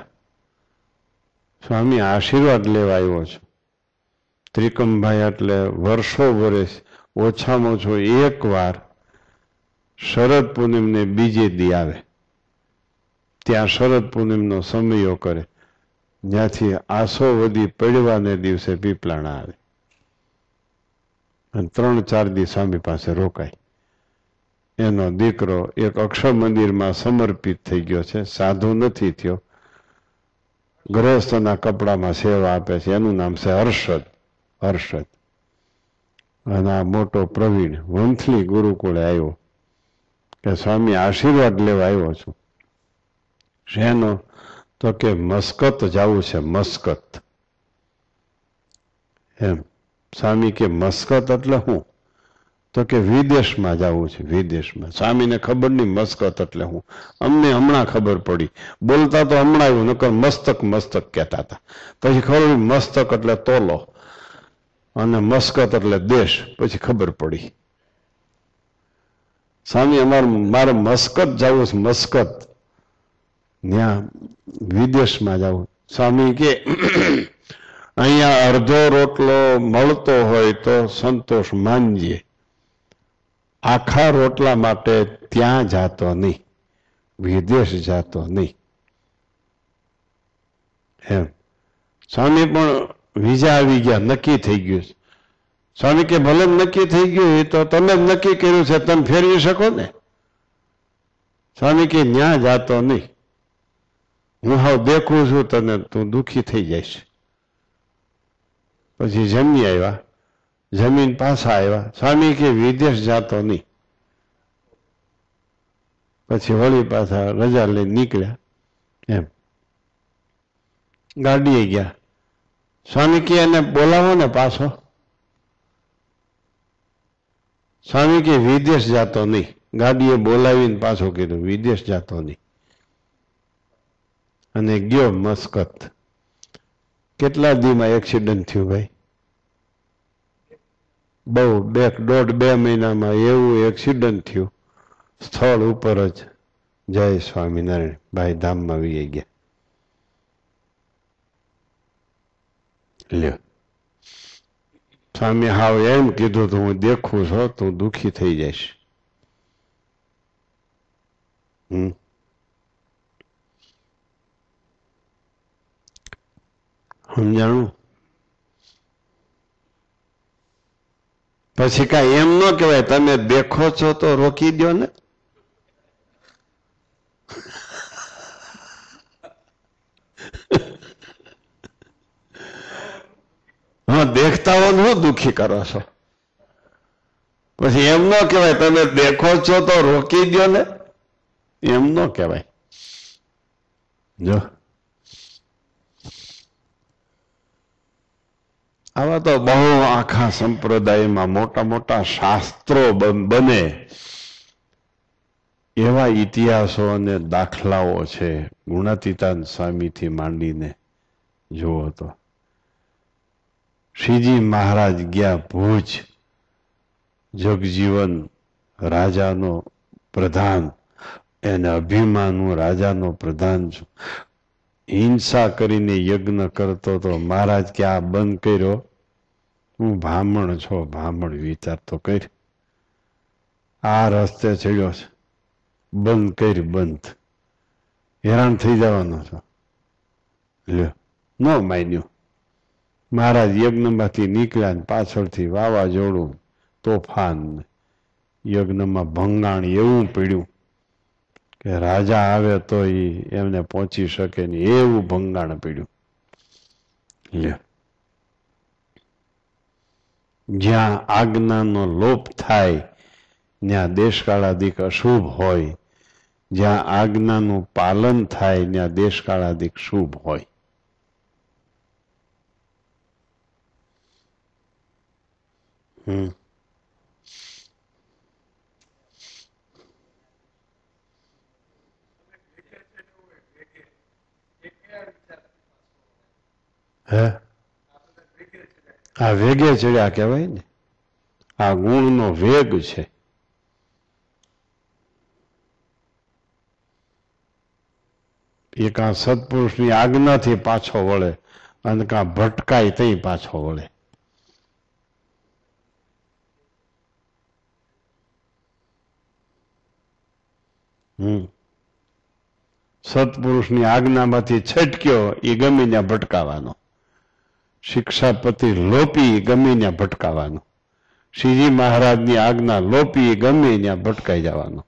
સ્વામી આશીર્વાદ લેવા આવ્યો છું. ત્રિકમભાઈ એટલે વર્ષો વર્ષ ઓછામાં ઓછો 1 વાર શરદ પૂનમને બીજે દી આવે, ત્યાં શરદ પૂનમનો સમયો કરે, જ્યાંથી આસો વધી પડવાને દિવસે પીપલાણા આવે અને 3-4 દી સ્વામી પાસે રોકાય. એનો દીકરો એક અક્ષર મંદિરમાં સમર્પિત થઈ ગયો છે, સાધુ નથી થયો, ગૃહસ્થના કપડામાં સેવા આપે છે, એનું નામ છે હર્ષદ. હર્ષદ. અને આ મોટો પ્રવીણ વંથલી ગુરુકુળે આવ્યો કે સ્વામી આશીર્વાદ લેવા આવ્યો છું. શેનો? તો કે મસ્કત જવું છે, મસ્કત. એમ સ્વામી કે મસ્કત એટલે શું? તો કે વિદેશમાં જવું છે, વિદેશમાં. સ્વામીને ખબર નહીં મસ્કત એટલે શું, અમને હમણાં ખબર પડી. બોલતા તો હમણાં આવ્યું, નકર મસ્તક મસ્તક કહેતા હતા. પછી ખબર મસ્તક એટલે તોલો અને મસ્કત એટલે દેશ, પછી ખબર પડી. સ્વામી મારે મસ્કત જવું છે, મસ્કત, ત્યાં વિદેશમાં જવું. સ્વામી કે અહીંયા અડધો રોટલો મળતો હોય તો સંતોષ માનજે, આખા રોટલા માટે ત્યાં જાતો નહીં, વિદેશ જાતો નહીં. એમ સ્વામી પણ વિઝા આવી ગયા, નક્કી થઈ ગયું. સ્વામી કે ભલે નક્કી થઈ ગયું એ તો તમે જ નક્કી કર્યું છે, તમે ફેરવી શકો ને. સ્વામી કે ન્યા જાતો નહીં, હું હાવ દેખું છું તને, તું દુઃખી થઈ જઈશ. પછી જમી આવ્યા, જમીન પાછા આવ્યા. સ્વામી કે વિદેશ જાતો નહીં. પછી વળી પાછા રજા લઈને નીકળ્યા. એમ ગાડીએ ગયા. સ્વામી કે એને બોલાવો ને પાછો. સ્વામી કે વિદેશ જાતો નહીં. ગાડીએ બોલાવીને પાછો કીધું વિદેશ જાતો નહીં. અને ગયો મસ્કત. કેટલા દીમાં એક્સિડન્ટ થયું ભાઈ? બહુ 1.5-2 મહિનામાં એવું એક્સિડન્ટ થયું, સ્થળ ઉપર જ જય સ્વામિનારાયણ ભાઈ ધામમાં વી ગયા. લ્યો સ્વામી હાવ એમ કીધું તો હું દેખું છો, તું દુઃખી થઈ જઈશ. સમજાણું? પછી કાંઈ એમ ન કહેવાય, તમે દેખો છો તો રોકી દો ને. દેખતા હો શું દુઃખી કરો છો? પછી એમ ન કહેવાય તમે દેખો છો તો રોકી દો ને, એમ ન કહેવાય. જો આવા તો બહુ આખા સંપ્રદાયમાં મોટા મોટા શાસ્ત્રો બને એવા ઇતિહાસો અને દાખલાઓ છે. ગુણાતીતાન સ્વામીથી માંડીને જુઓ તો શ્રીજી મહારાજ ગયા ભુજ, જગજીવન રાજાનો પ્રધાન, એને અભિમાનું રાજાનો પ્રધાન છું, હિંસા કરીને યજ્ઞ કરતો તો મહારાજ કે આ બંધ કર્યો, હું બ્રાહ્મણ છો, બ્રાહ્મણ વિચાર તો કર, આ રસ્તે ચડ્યો છે, બંધ કરી, બંધ, હેરાન થઈ જવાનો છો. લ્યો ન માન્યું. મહારાજ યજ્ઞમાંથી નીકળ્યા ને પાછળથી વાવાઝોડું, તોફાન, યજ્ઞમાં ભંગાણ એવું પડ્યું કે રાજા આવે તો એમને પહોંચી શકે નહીં, એવું ભંગાણ પડ્યું. લ્યો જ્યાં આજ્ઞાનો લોપ થાય ત્યાં દેશકાળાદિક અશુભ હોય, જ્યાં આજ્ઞાનું પાલન થાય ત્યાં દેશકાળાદિક શુભ હોય. હે આ વેગે ચડ્યા કહેવાય ને, આ ગુણનો વેગ છે. એક આ સત્પુરુષની આજ્ઞાથી પાછો વળે અને કાં ભટકાય તઈ પાછો વળે. સત્પુરુષની આજ્ઞામાંથી છટક્યો એ ગમે ત્યાં ભટકાવાનો, શિક્ષાપતિ લોપી ગમે ત્યાં ભટકાવાનો, શ્રીજી મહારાજની આજ્ઞા લોપી ગમે ત્યાં ભટકાઈ જવાનો.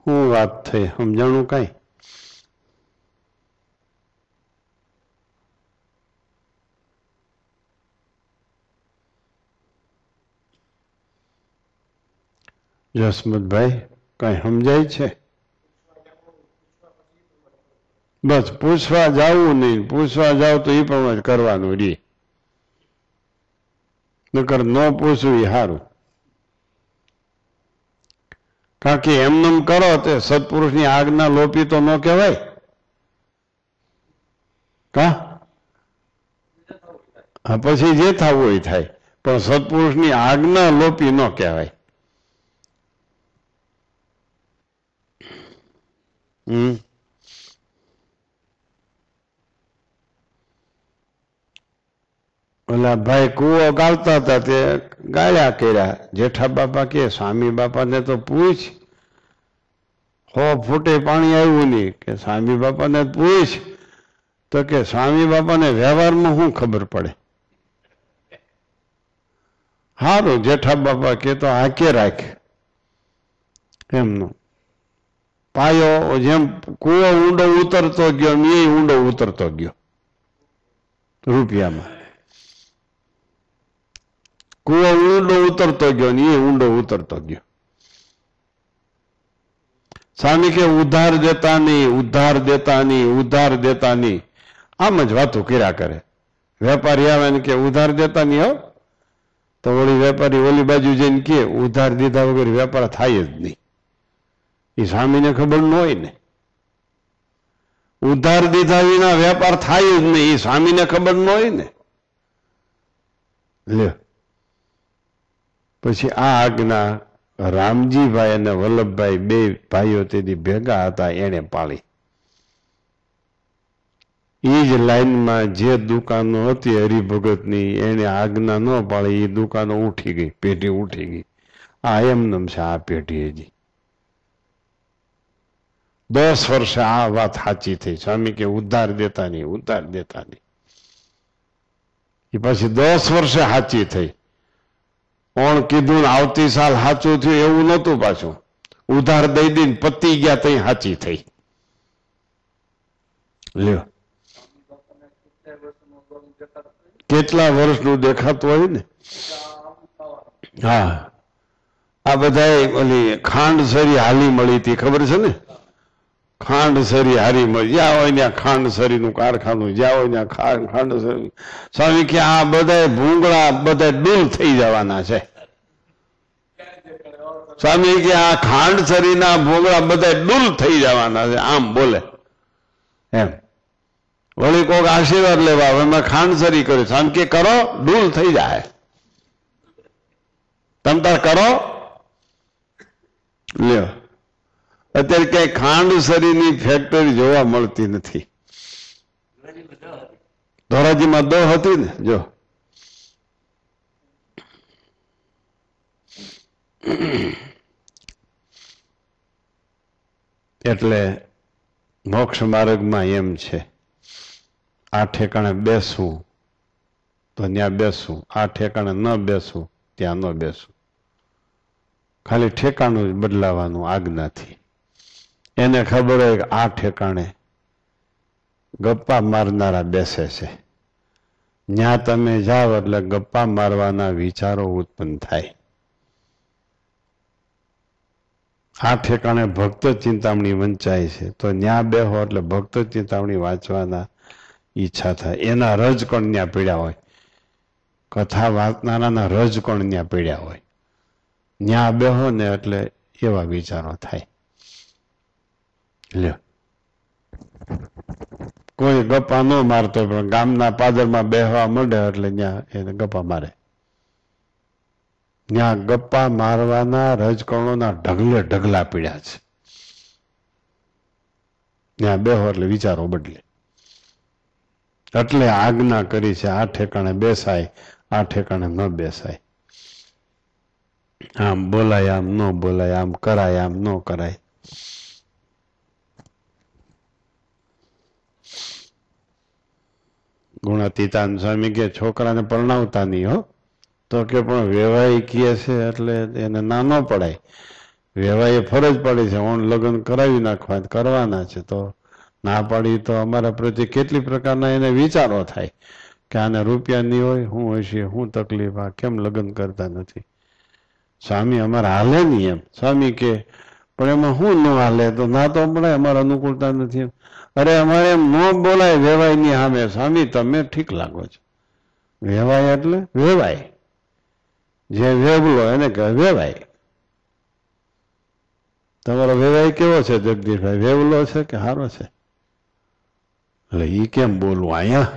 શું વાત થઈ? સમજાણું કઈ? જસમતભાઈ કઈ સમજાય છે? બસ પૂછવા જવું નહીં, પૂછવા જાવ તો એ પ્રમાણે કરવાનું રે, નકર ન પૂછવું એ સારું. કારણ કે એમને કરો તે સત્પુરુષની આજ્ઞા લોપી તો ન કહેવાય. કા પછી જે થવું હોય થાય, પણ સત્પુરુષની આજ્ઞા લોપી ન કહેવાય. ઓલા ભાઈ કૂવો ગાળતા હતા તે ગાળ્યા કર્યા. જેઠા બાપા કે સ્વામી બાપાને તો પૂછ, 100 ફૂટે પાણી આવ્યું નહીં, કે સ્વામી બાપાને પૂછ, તો કે સ્વામી બાપાને વ્યવહારમાં શું ખબર પડે. સારું, જેઠા બાપા કે તો હાકે રાખ. એમનો પાયો જેમ કૂવો ઊંડો ઉતરતો ગયો એ ઊંડો ઉતરતો ગયો. રૂપિયામાં કૂવો ઊંડો ઉતરતો ગયો ને એ ઊંડો ઉતરતો ગયો. સ્વામી કે ઉધાર દેતા નહીં, ઉધાર દેતા નહીં, ઉધાર દેતા નહીં, આમ જ વાતો કર્યા કરે. વેપારી આવે ને કે ઉધાર દેતા નહીં હો, તો વળી વેપારી ઓલી બાજુ જઈને કે ઉધાર દીધા વગર વેપાર થાય જ નહીં. એ સ્વામીને ખબર ન હોય ને, ઉધાર દીધા વિના વેપાર થાય જ નહીં, એ સ્વામીને ખબર ન હોય ને. લ્યો પછી આ આજ્ઞા રામજીભાઈ અને વલ્લભભાઈ બે ભાઈઓ તેથી ભેગા હતા, એને પાળી. એ જ લાઈનમાં જે દુકાનો હતી હરિભગતની, એને આજ્ઞા ન પાળી, એ દુકાનો ઉઠી ગઈ, પેઢી ઉઠી ગઈ. આ એમનેમ છે આ પેઢી. હજી 10 વર્ષે આ વાત સાચી થઈ. સ્વામી કે ઉદ્ધાર દેતા નહીં, ઉદ્ધાર દેતા નહીં. એ પછી 10 વર્ષે સાચી થઈ. કોણ કીધું ને આવતી સાલ સાચું થયું એવું નતું. પાછું ઉધાર દઈ દઈને પતી ગયા તઈ સાચી થઈ. લ્યો કેટલા વર્ષનું દેખાતું હોય ને. હા આ બધા ઓલી ખાંડ સરી હાલી મળી હતી, ખબર છે ને? ખાંડ સરી હારી મળી, જ્યાં હોય ત્યાં ખાંડ સરીનું કારખાનું, જ્યાં હોય ત્યાં ખાંડ સરી. સ્વામી કે આ બધા ભૂંગળા બધા ડૂલ થઈ જવાના છે. સ્વામી કે આ ખાંડ સરીના ભૂંગળા બધા ડૂલ થઈ જવાના છે. આમ બોલે એમ. વળી કોઈક આશીર્વાદ લેવા આવે, મેં ખાંડ સરી કર્યું. સ્વામી કે કરો, ડૂલ થઈ જાય. તમ તાર કરો. લ્યો અત્યારે ક્યાંય ખાંડ સરીની ફેક્ટરી જોવા મળતી નથી. ધોરાજીમાં 2 હતી ને. જો એટલે મોક્ષ માર્ગમાં એમ છે, આ ઠેકાણે બેસવું તો ત્યાં બેસવું, આ ઠેકાણે ન બેસવું ત્યાં ન બેસવું. ખાલી ઠેકાણું જ બદલાવાનું આજ્ઞાથી. એને ખબર હોય કે આ ઠેકાણે ગપ્પા મારનારા બેસે છે, ત્યાં તમે જાઓ એટલે ગપ્પા મારવાના વિચારો ઉત્પન્ન થાય. આ ઠેકાણે ભક્ત ચિંતામણી વંચાય છે તો ત્યાં બેહો એટલે ભક્ત ચિંતામણી વાંચવાના ઈચ્છા થાય. એના રજકણ ત્યાં પીડ્યા હોય, કથા વાંચનારાના રજકણ ત્યાં પીડ્યા હોય. ત્યાં બેહો ને એટલે એવા વિચારો થાય. લ્યો કોઈ ગપ્પા ન મારતો પણ ગામના પાદરમાં બેહવા માંડે એટલે ત્યાં એને ગપ્પા મારે. ત્યાં ગપ્પા મારવાના રજકણોના ઢગલે ઢગલા પીડ્યા છે. ત્યાં બેહો એટલે વિચારો બદલે. એટલે આજ્ઞા કરી છે આ ઠેકાણે બેસાય, આ ઠેકાણે ન બેસાય. આમ બોલાય, આમ ન બોલાય, આમ કરાય, આમ ન કરાય. ગુણાતીતાન સ્વામી કે છોકરાને પરણાવતા નહીં હો. તો કે પણ વેવાઈ કહે છે એટલે એને ના ન પડાય. વેવાઈ ફરજ પડી છે, ઓન લગ્ન કરાવી નાખવા કરવાના છે, તો ના પાડી તો અમારા પ્રત્યે કેટલી પ્રકારના એને વિચારો થાય કે આને રૂપિયાની હોય, શું હશે, શું તકલીફ, આ કેમ લગ્ન કરતા નથી. સ્વામી અમારે હાલે નહીં એમ. સ્વામી કે પણ એમાં શું ન હાલે? તો ના તો પડે, અમારે અનુકૂળતા નથી એમ. અરે અમારે એમ ન બોલાય વેવાય ની સામે. સ્વામી તમે ઠીક લાગો છો. વેવાય એટલે વેવાય, જે વેવલો એને કહે વેવાય. તમારો વેવાય કેવો છે જગદીશભાઈ? વેવલો છે કે સારો છે? એટલે ઈ કેમ બોલવું અહીંયા?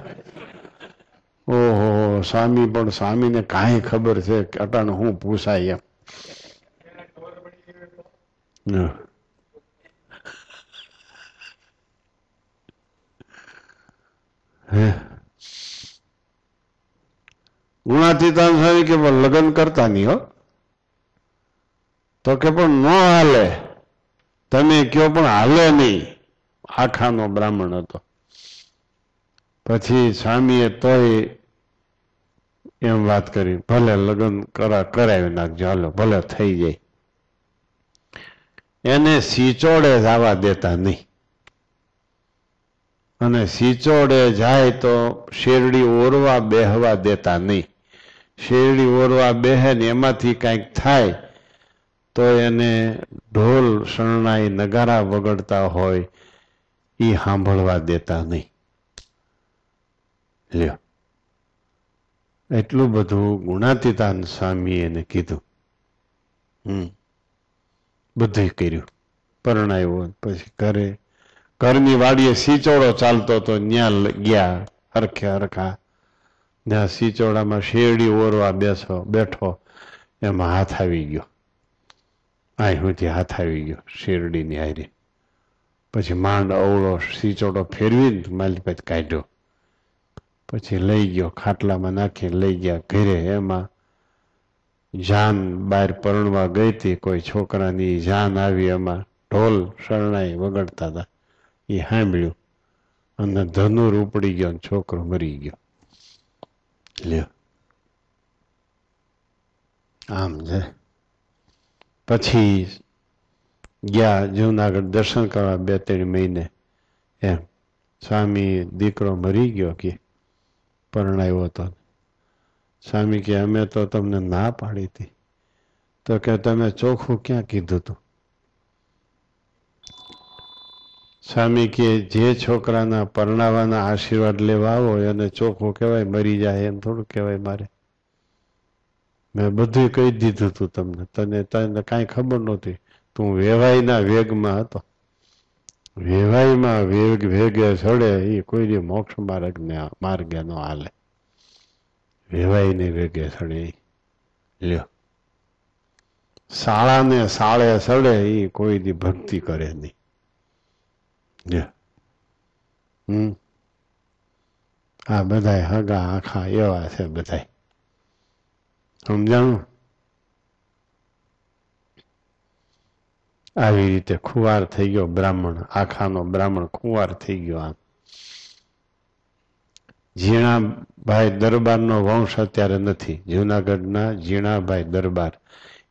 ઓહો સ્વામી, પણ સ્વામીને કાંઈ ખબર છે કે અટાણે હું પૂછાય એમ. ગુણાતીતાન સ્વામી કે પણ લગ્ન કરતા નહીં હો. તો કે પણ ન હાલે. તમે કયો પણ હાલે નહીં. આખાનો બ્રાહ્મણ હતો. પછી સ્વામીએ તોય એમ વાત કરી, ભલે લગ્ન કરાવી નાખજો, હાલો ભલે થઈ જાય. એને સિચોડે જવા દેતા નહીં. અને સિચોડે જાય તો શેરડી ઓરવા બેહવા દેતા નહીં. શેરડી ઓરવા બેહે ને એમાંથી કંઈક થાય તો એને ઢોલ શરણાઈ નગારા વગડતા હોય એ સાંભળવા દેતા નહીં. લ્યો એટલું બધું ગુણાતીતાન સ્વામી એને કીધું. બધું કર્યું. પરણાવ્યો પછી ઘરની વાડીએ સિચોડો ચાલતો તો ત્યાં ગયા હરખે હરખા ત્યાં સિચોડામાં શેરડી ઓરવા બેઠો એમાં હાથ આવી ગયો, અહીં સુધી હાથ આવી ગયો શેરડીની હારી. પછી માંડ અવળો સિચોડો ફેરવીને માલિક કાઢ્યો, પછી લઈ ગયો ખાટલામાં નાખીને લઈ ગયા ઘરે. એમાં જાન બહાર પરણવા ગઈ હતી, કોઈ છોકરાની જાન આવી, એમાં ઢોલ શરણાઈ વગાડતા હતા, એ સાંભળ્યું અને ધનુર ઉપડી ગયો અને છોકરો મરી ગયો. લ્યો આમ છે. પછી ગયા જુનાગઢ દર્શન કરવા 2-3 મહિને. એમ સ્વામી દીકરો મરી ગયો કે પરણાવ્યો હતો. સ્વામી કે અમે તો તમને ના પાડી હતી. તો કે તમે ચોખ્ખું ક્યાં કીધું તું? સ્વામી કે જે છોકરાના પરણાવાના આશીર્વાદ લેવા આવો એને ચોખ્ખું કહેવાય, મરી જાય એમ થોડું કહેવાય મારે? મેં બધું કહી દીધું તું તમને, તને કાંઈ ખબર નહોતી. તું વેવાઈના વેગમાં હતો. વેવાઈમાં વેગે ચડે એ કોઈ મોક્ષ માર્ગે ન હાલે. વેવાઈને વેગે ચડે લ્યો. શાળાને સાળે ચડે એ કોઈ દી ભક્તિ કરે નહીં. આ બધા હગા આખા એવા છે બધા, સમજાણું? આવી રીતે ખુવાર થઈ ગયો બ્રાહ્મણ, આખાનો બ્રાહ્મણ ખુવાર થઈ ગયો. આમ ઝીણાભાઈ દરબારનો વંશ અત્યારે નથી. જુનાગઢના ઝીણાભાઈ દરબાર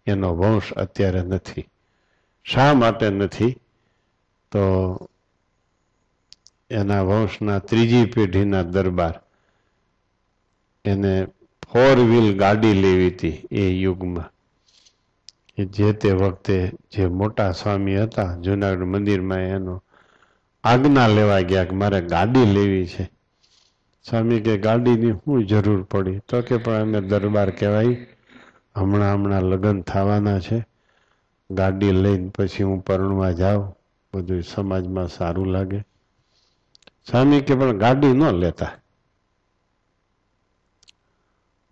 એનો વંશ અત્યારે નથી. શા માટે નથી? તો એના વંશના 3જી પેઢીના દરબાર, એને 4 વ્હીલ ગાડી લેવી હતી એ યુગમાં. જે તે વખતે જે મોટા સ્વામી હતા જુનાગઢ મંદિરમાં, એનો આજ્ઞા લેવા ગયા કે મારે ગાડી લેવી છે. સ્વામી કે ગાડીની શું જરૂર પડી? તો કે પણ અમે દરબાર કહેવાય, હમણાં લગ્ન થવાના છે, ગાડી લઈને પછી હું પરણવા જાઉં, બધું સમાજમાં સારું લાગે. સ્વામી કે પણ ગાડી ન લેતા,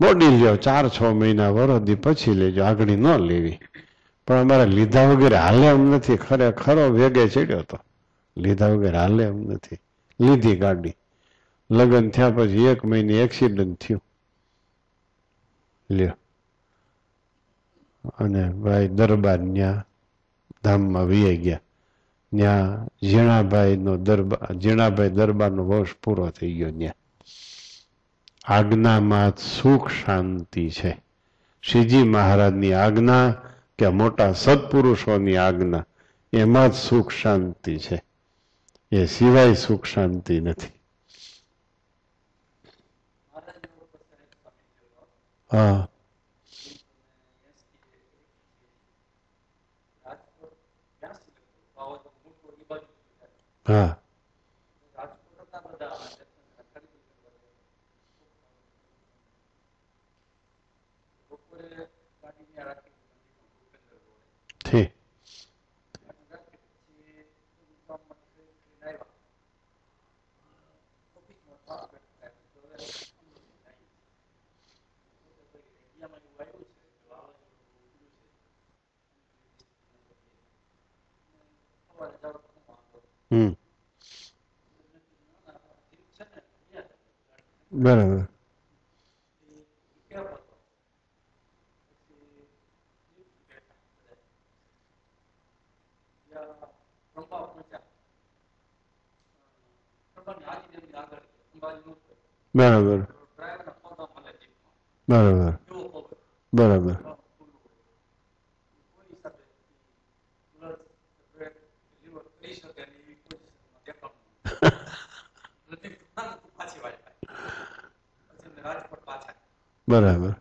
મોડી લ્યો, 4-6 મહિના વરદી પછી લેજો, આગળ ન લેવી. પણ અમારે લીધા વગેરે હાલે એમ નથી. ખરો વેગે ચડ્યો તો, લીધા વગેરે હાલે એમ નથી. લીધી ગાડી, લગ્ન થયા પછી 1 મહિને એક્સિડન્ટ થયું લ્યો. અને ભાઈ દરબાર ન્યા ધામમાં વી ગયા. ત્યાં ઝીણાભાઈ દરબારનો વંશ પૂરો થઈ ગયો. ત્યાં આજ્ઞામાં સુખ શાંતિ છે. શ્રીજી મહારાજની આજ્ઞા કે મોટા સત્પુરુષોની આજ્ઞા, એમાં જ સુખ શાંતિ છે. એ સિવાય સુખ શાંતિ નથી. હા હા ઠીક. બરાબર. બરાબર બરાબર બરાબર. બરાબર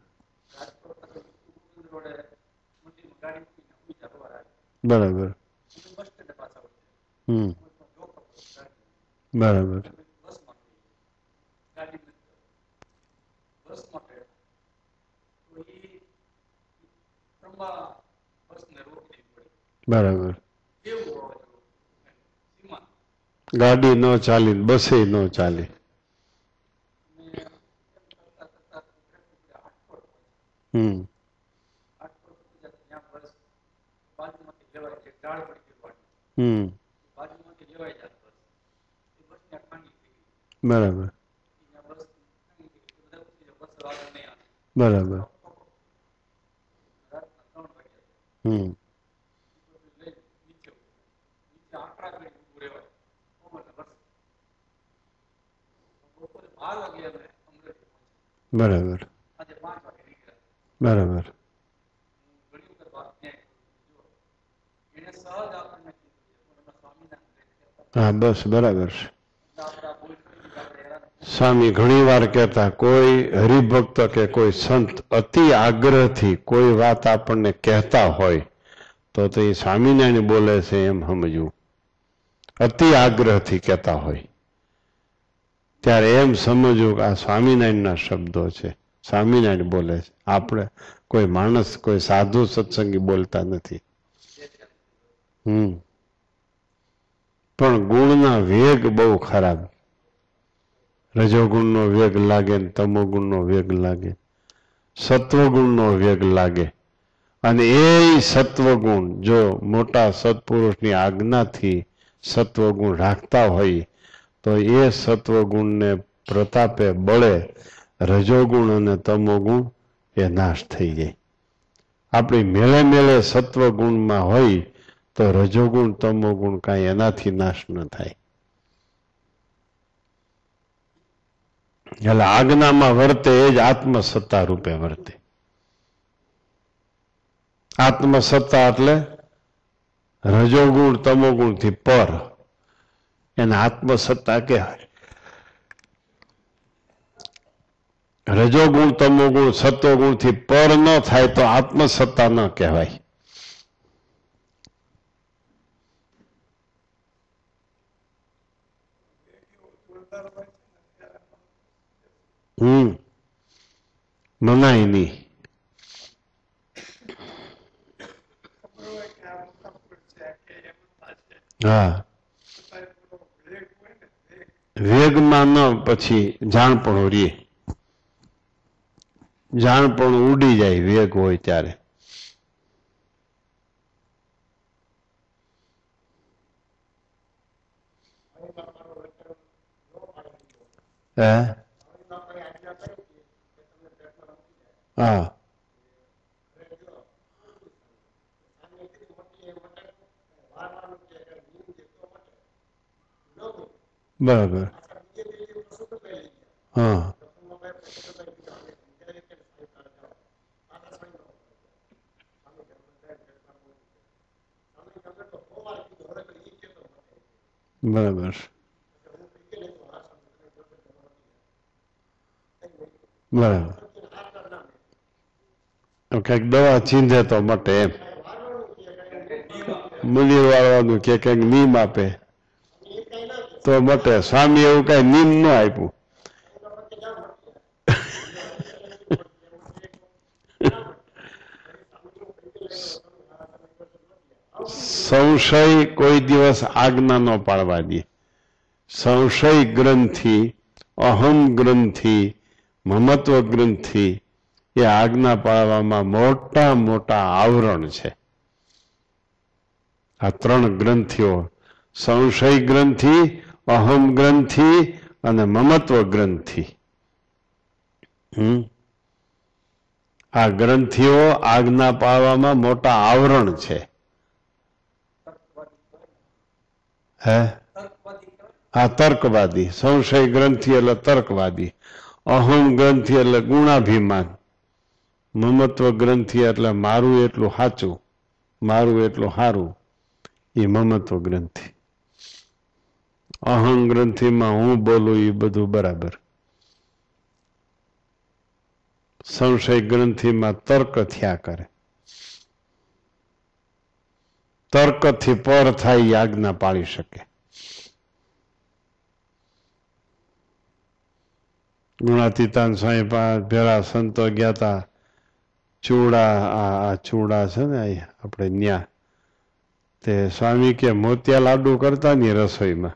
બરાબર. બરાબર. બરાબર. ગાડી ન ચાલી, બસે ન ચાલી. હમ હમ બરાબર બરાબર હમ બરાબર બરાબર હા બસ બરાબર છે. સ્વામી ઘણી વાર કહેતા કોઈ હરિભક્ત કે કોઈ સંત અતિ આગ્રહથી કોઈ વાત આપણને કહેતા હોય તો એ સ્વામિનારાયણ બોલે છે એમ સમજવું. અતિ આગ્રહથી કહેતા હોય ત્યારે એમ સમજવું કે આ સ્વામિનારાયણના શબ્દો છે, સ્વામિનારાયણ બોલે છે. આપણે કોઈ માણસ કોઈ સાધુ સત્સંગી બોલતા નથી. પણ ગુણના વેગ બહુ ખરાબ. રજોગુણનો વેગ લાગે ને તમોગુણનો વેગ લાગે, સત્વગુણનો વેગ લાગે. અને એ સત્વગુણ જો મોટા સત્પુરુષની આજ્ઞાથી સત્વગુણ રાખતા હોય તો એ સત્વગુણને પ્રતાપે બળે રજોગુણ અને તમોગુણ એ નાશ થઈ જાય. આપણી મેળે મેળે સત્વગુણમાં હોય તો રજોગુણ તમોગુણ કાંઈ એનાથી નાશ ન થાય. એટલે આજ્ઞામાં વર્તે એ જ આત્મસત્તા રૂપે વર્તે. આત્મસત્તા એટલે રજોગુણ તમોગુણથી પર, એને આત્મસત્તા કહેવાય. રજોગુણ તમોગુણ સત્વગુણથી પર ન થાય તો આત્મસત્તા ન કહેવાય. મનાય નહીં. હા વેગમાં ન પછી જાણપણું રે, જાણપણું ઉડી જાય વેગ હોય ત્યારે. હા બરાબર. હા બરાબર બરાબર. કઈક દવા ચીંધે તો મટે એમ. મૂલ્ય વાળવાનું કે કઈક નીમ આપે તો મટે. સ્વામી એવું કઈ નીમ ન આપ્યું. સંશય કોઈ દિવસ આજ્ઞા ન પાડવા દે. સંશય ગ્રંથિ, અહમ ગ્રંથિ, મમત્વ ગ્રંથિ એ આજ્ઞા પાળવામાં મોટા મોટા આવરણ છે. આ ત્રણ ગ્રંથિઓ સંશય ગ્રંથિ, અહમ ગ્રંથિ અને મમત્વ ગ્રંથિ. આ ગ્રંથિઓ આજ્ઞા પાળવામાં મોટા આવરણ છે. હે આ તર્કવાદી. સંશય ગ્રંથિ એટલે તર્કવાદી, અહમ ગ્રંથિ એટલે ગુણાભિમાન, મમત્વ ગ્રંથિ એટલે મારું એટલું સાચું, મારું એટલું સારું, એ મમત્વ ગ્રંથિ. અહમ ગ્રંથિમાં હું બોલું એ બધું બરાબર. સંશય ગ્રંથિમાં તર્ક થયા કરે. તર્કથી પર થાય એ આજ્ઞા પાળી શકે. ગુણાતીતાન સ્વામી ભેળા સંતો ગયા હતા ચૂડા, આ ચૂડા છે ને આપણે ન્યા, તે સ્વામી કે મોતિયા લાડુ કરતા ની રસોઈમાં.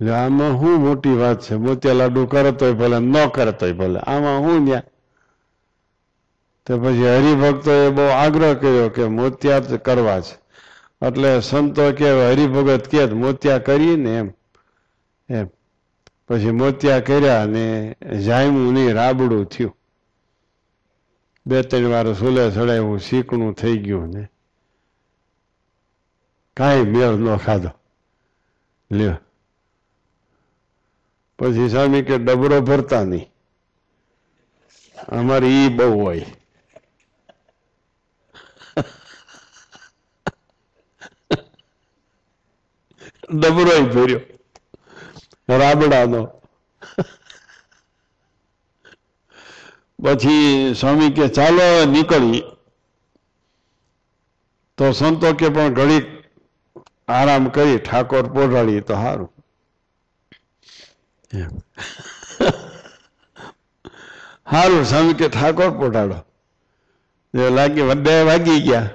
એટલે આમાં શું મોટી વાત છે, મોતિયા લાડુ કરતો હોય ભલે, ન કરતો હોય ભલે, આમાં હું ન્યા. તો પછી હરિભક્તોએ બહુ આગ્રહ કર્યો કે મોતિયા જ કરવા છે. એટલે સંતો કે હરિભગત કે મોતિયા કરીએ ને એમ એમ પછી મોતિયા કર્યા ને જામ્યું નહીં, રાબડું થયું. 2-3 વાર સુલે ચડાવ્યું, શીકણું થઈ ગયું ને કાંઈ મેળ ન ખાધો. લ્યો પછી સ્વામી કે ડબરો ભરતા નહીં, અમારે ઈ બહુ હોય. ડબરો ભર્યો રાબડાનો. પછી સ્વામી કે ચાલો નીકળી. તો સંતો કે પણ ઘડીક આરામ કરી ઠાકોર પોઢાડી તો સારું. સારું સ્વામી કે ઠાકોર પોઢાડો. લાગી 2 વાગી ગયા.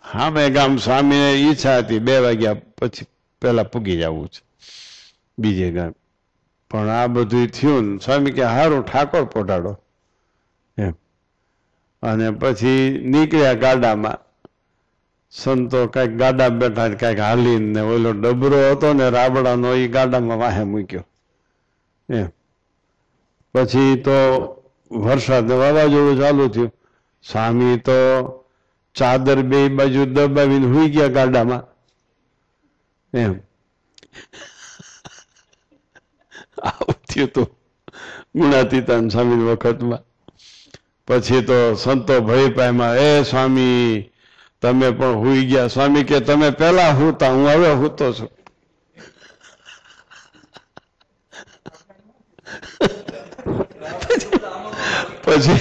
હા મેં ગામ સ્વામીને ઈચ્છા હતી 2 વાગ્યા પછી પેલા પૂગી જવું છે બીજે ગામ. પણ આ બધું થયું ને સ્વામી કે સારું ઠાકોર પોઢાડો એમ. અને પછી નીકળ્યા ગાડામાં. સંતો કઈક ગાડા બેઠા કઈક હાલીને ઓલો ડબરો હતો ને રાબડાનો એ ગાડામાં વાહે મૂક્યો એમ. પછી તો વરસાદ વાવાઝોડું ચાલુ થયું. સ્વામી તો ચાદર 2 બાજુ દબાવીને હુઈ ગયા ગાડામાં એમ. આવું થયું હતું ગુણાતીતાન સ્વામી વખતમાં. પછી તો સંતો ભય પામ્યા, એ સ્વામી તમે પણ હુઈ ગયા. સ્વામી કે તમે પેલા હુતા, હું હવે હુતો છું. પછી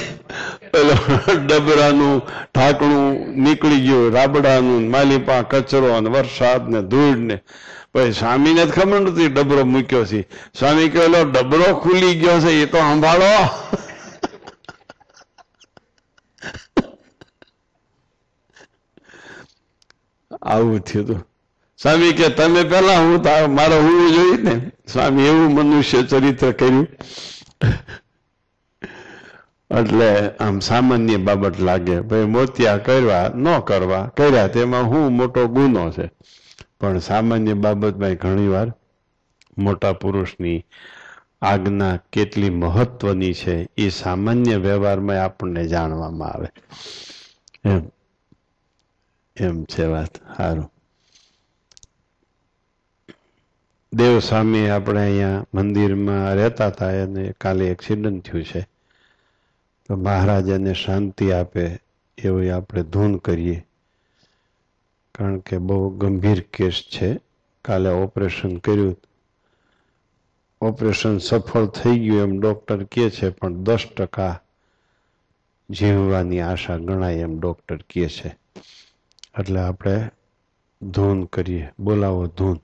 પેલો ડબરાનું ઢાંકણું નીકળી ગયું, રાબડાનું, માલીપા કચરો અને વરસાદ ને ધૂળ ને. પછી સ્વામીને જ ખબર નથી ડબરો મૂક્યો છે. સ્વામી કે ઓલો ડબરો ખુલી ગયો છે એ તો સંભાળો. આવું થયું હતું. સ્વામી કે તમે પેલા હું મારે હોવું જોઈએ ને. સ્વામી એવું મનુષ્ય ચરિત્ર કર્યું. એટલે આમ સામાન્ય બાબત લાગે, ભાઈ મોતિયા કરવા ન કરવા કર્યા તેમાં શું મોટો ગુનો છે. પણ સામાન્ય બાબતમાં ઘણી વાર મોટા પુરુષની આજ્ઞા કેટલી મહત્વની છે એ સામાન્ય વ્યવહારમાં આપણને જાણવામાં આવે એમ એમ છે વાત. સારું. દેવસ્વામી આપણે અહીંયા મંદિરમાં રહેતા હતા અને કાલે એક્સિડન્ટ થયું છે. તો મહારાજ એને શાંતિ આપે એવી આપણે ધૂન કરીએ, કારણ કે બહુ ગંભીર કેસ છે. કાલે ઓપરેશન કર્યું, ઓપરેશન સફળ થઈ ગયું એમ ડૉક્ટર કહે છે, પણ 10% જીવવાની આશા ગણાય એમ ડૉક્ટર કહે છે. એટલે આપણે ધૂન કરીએ. બોલાવો ધૂન.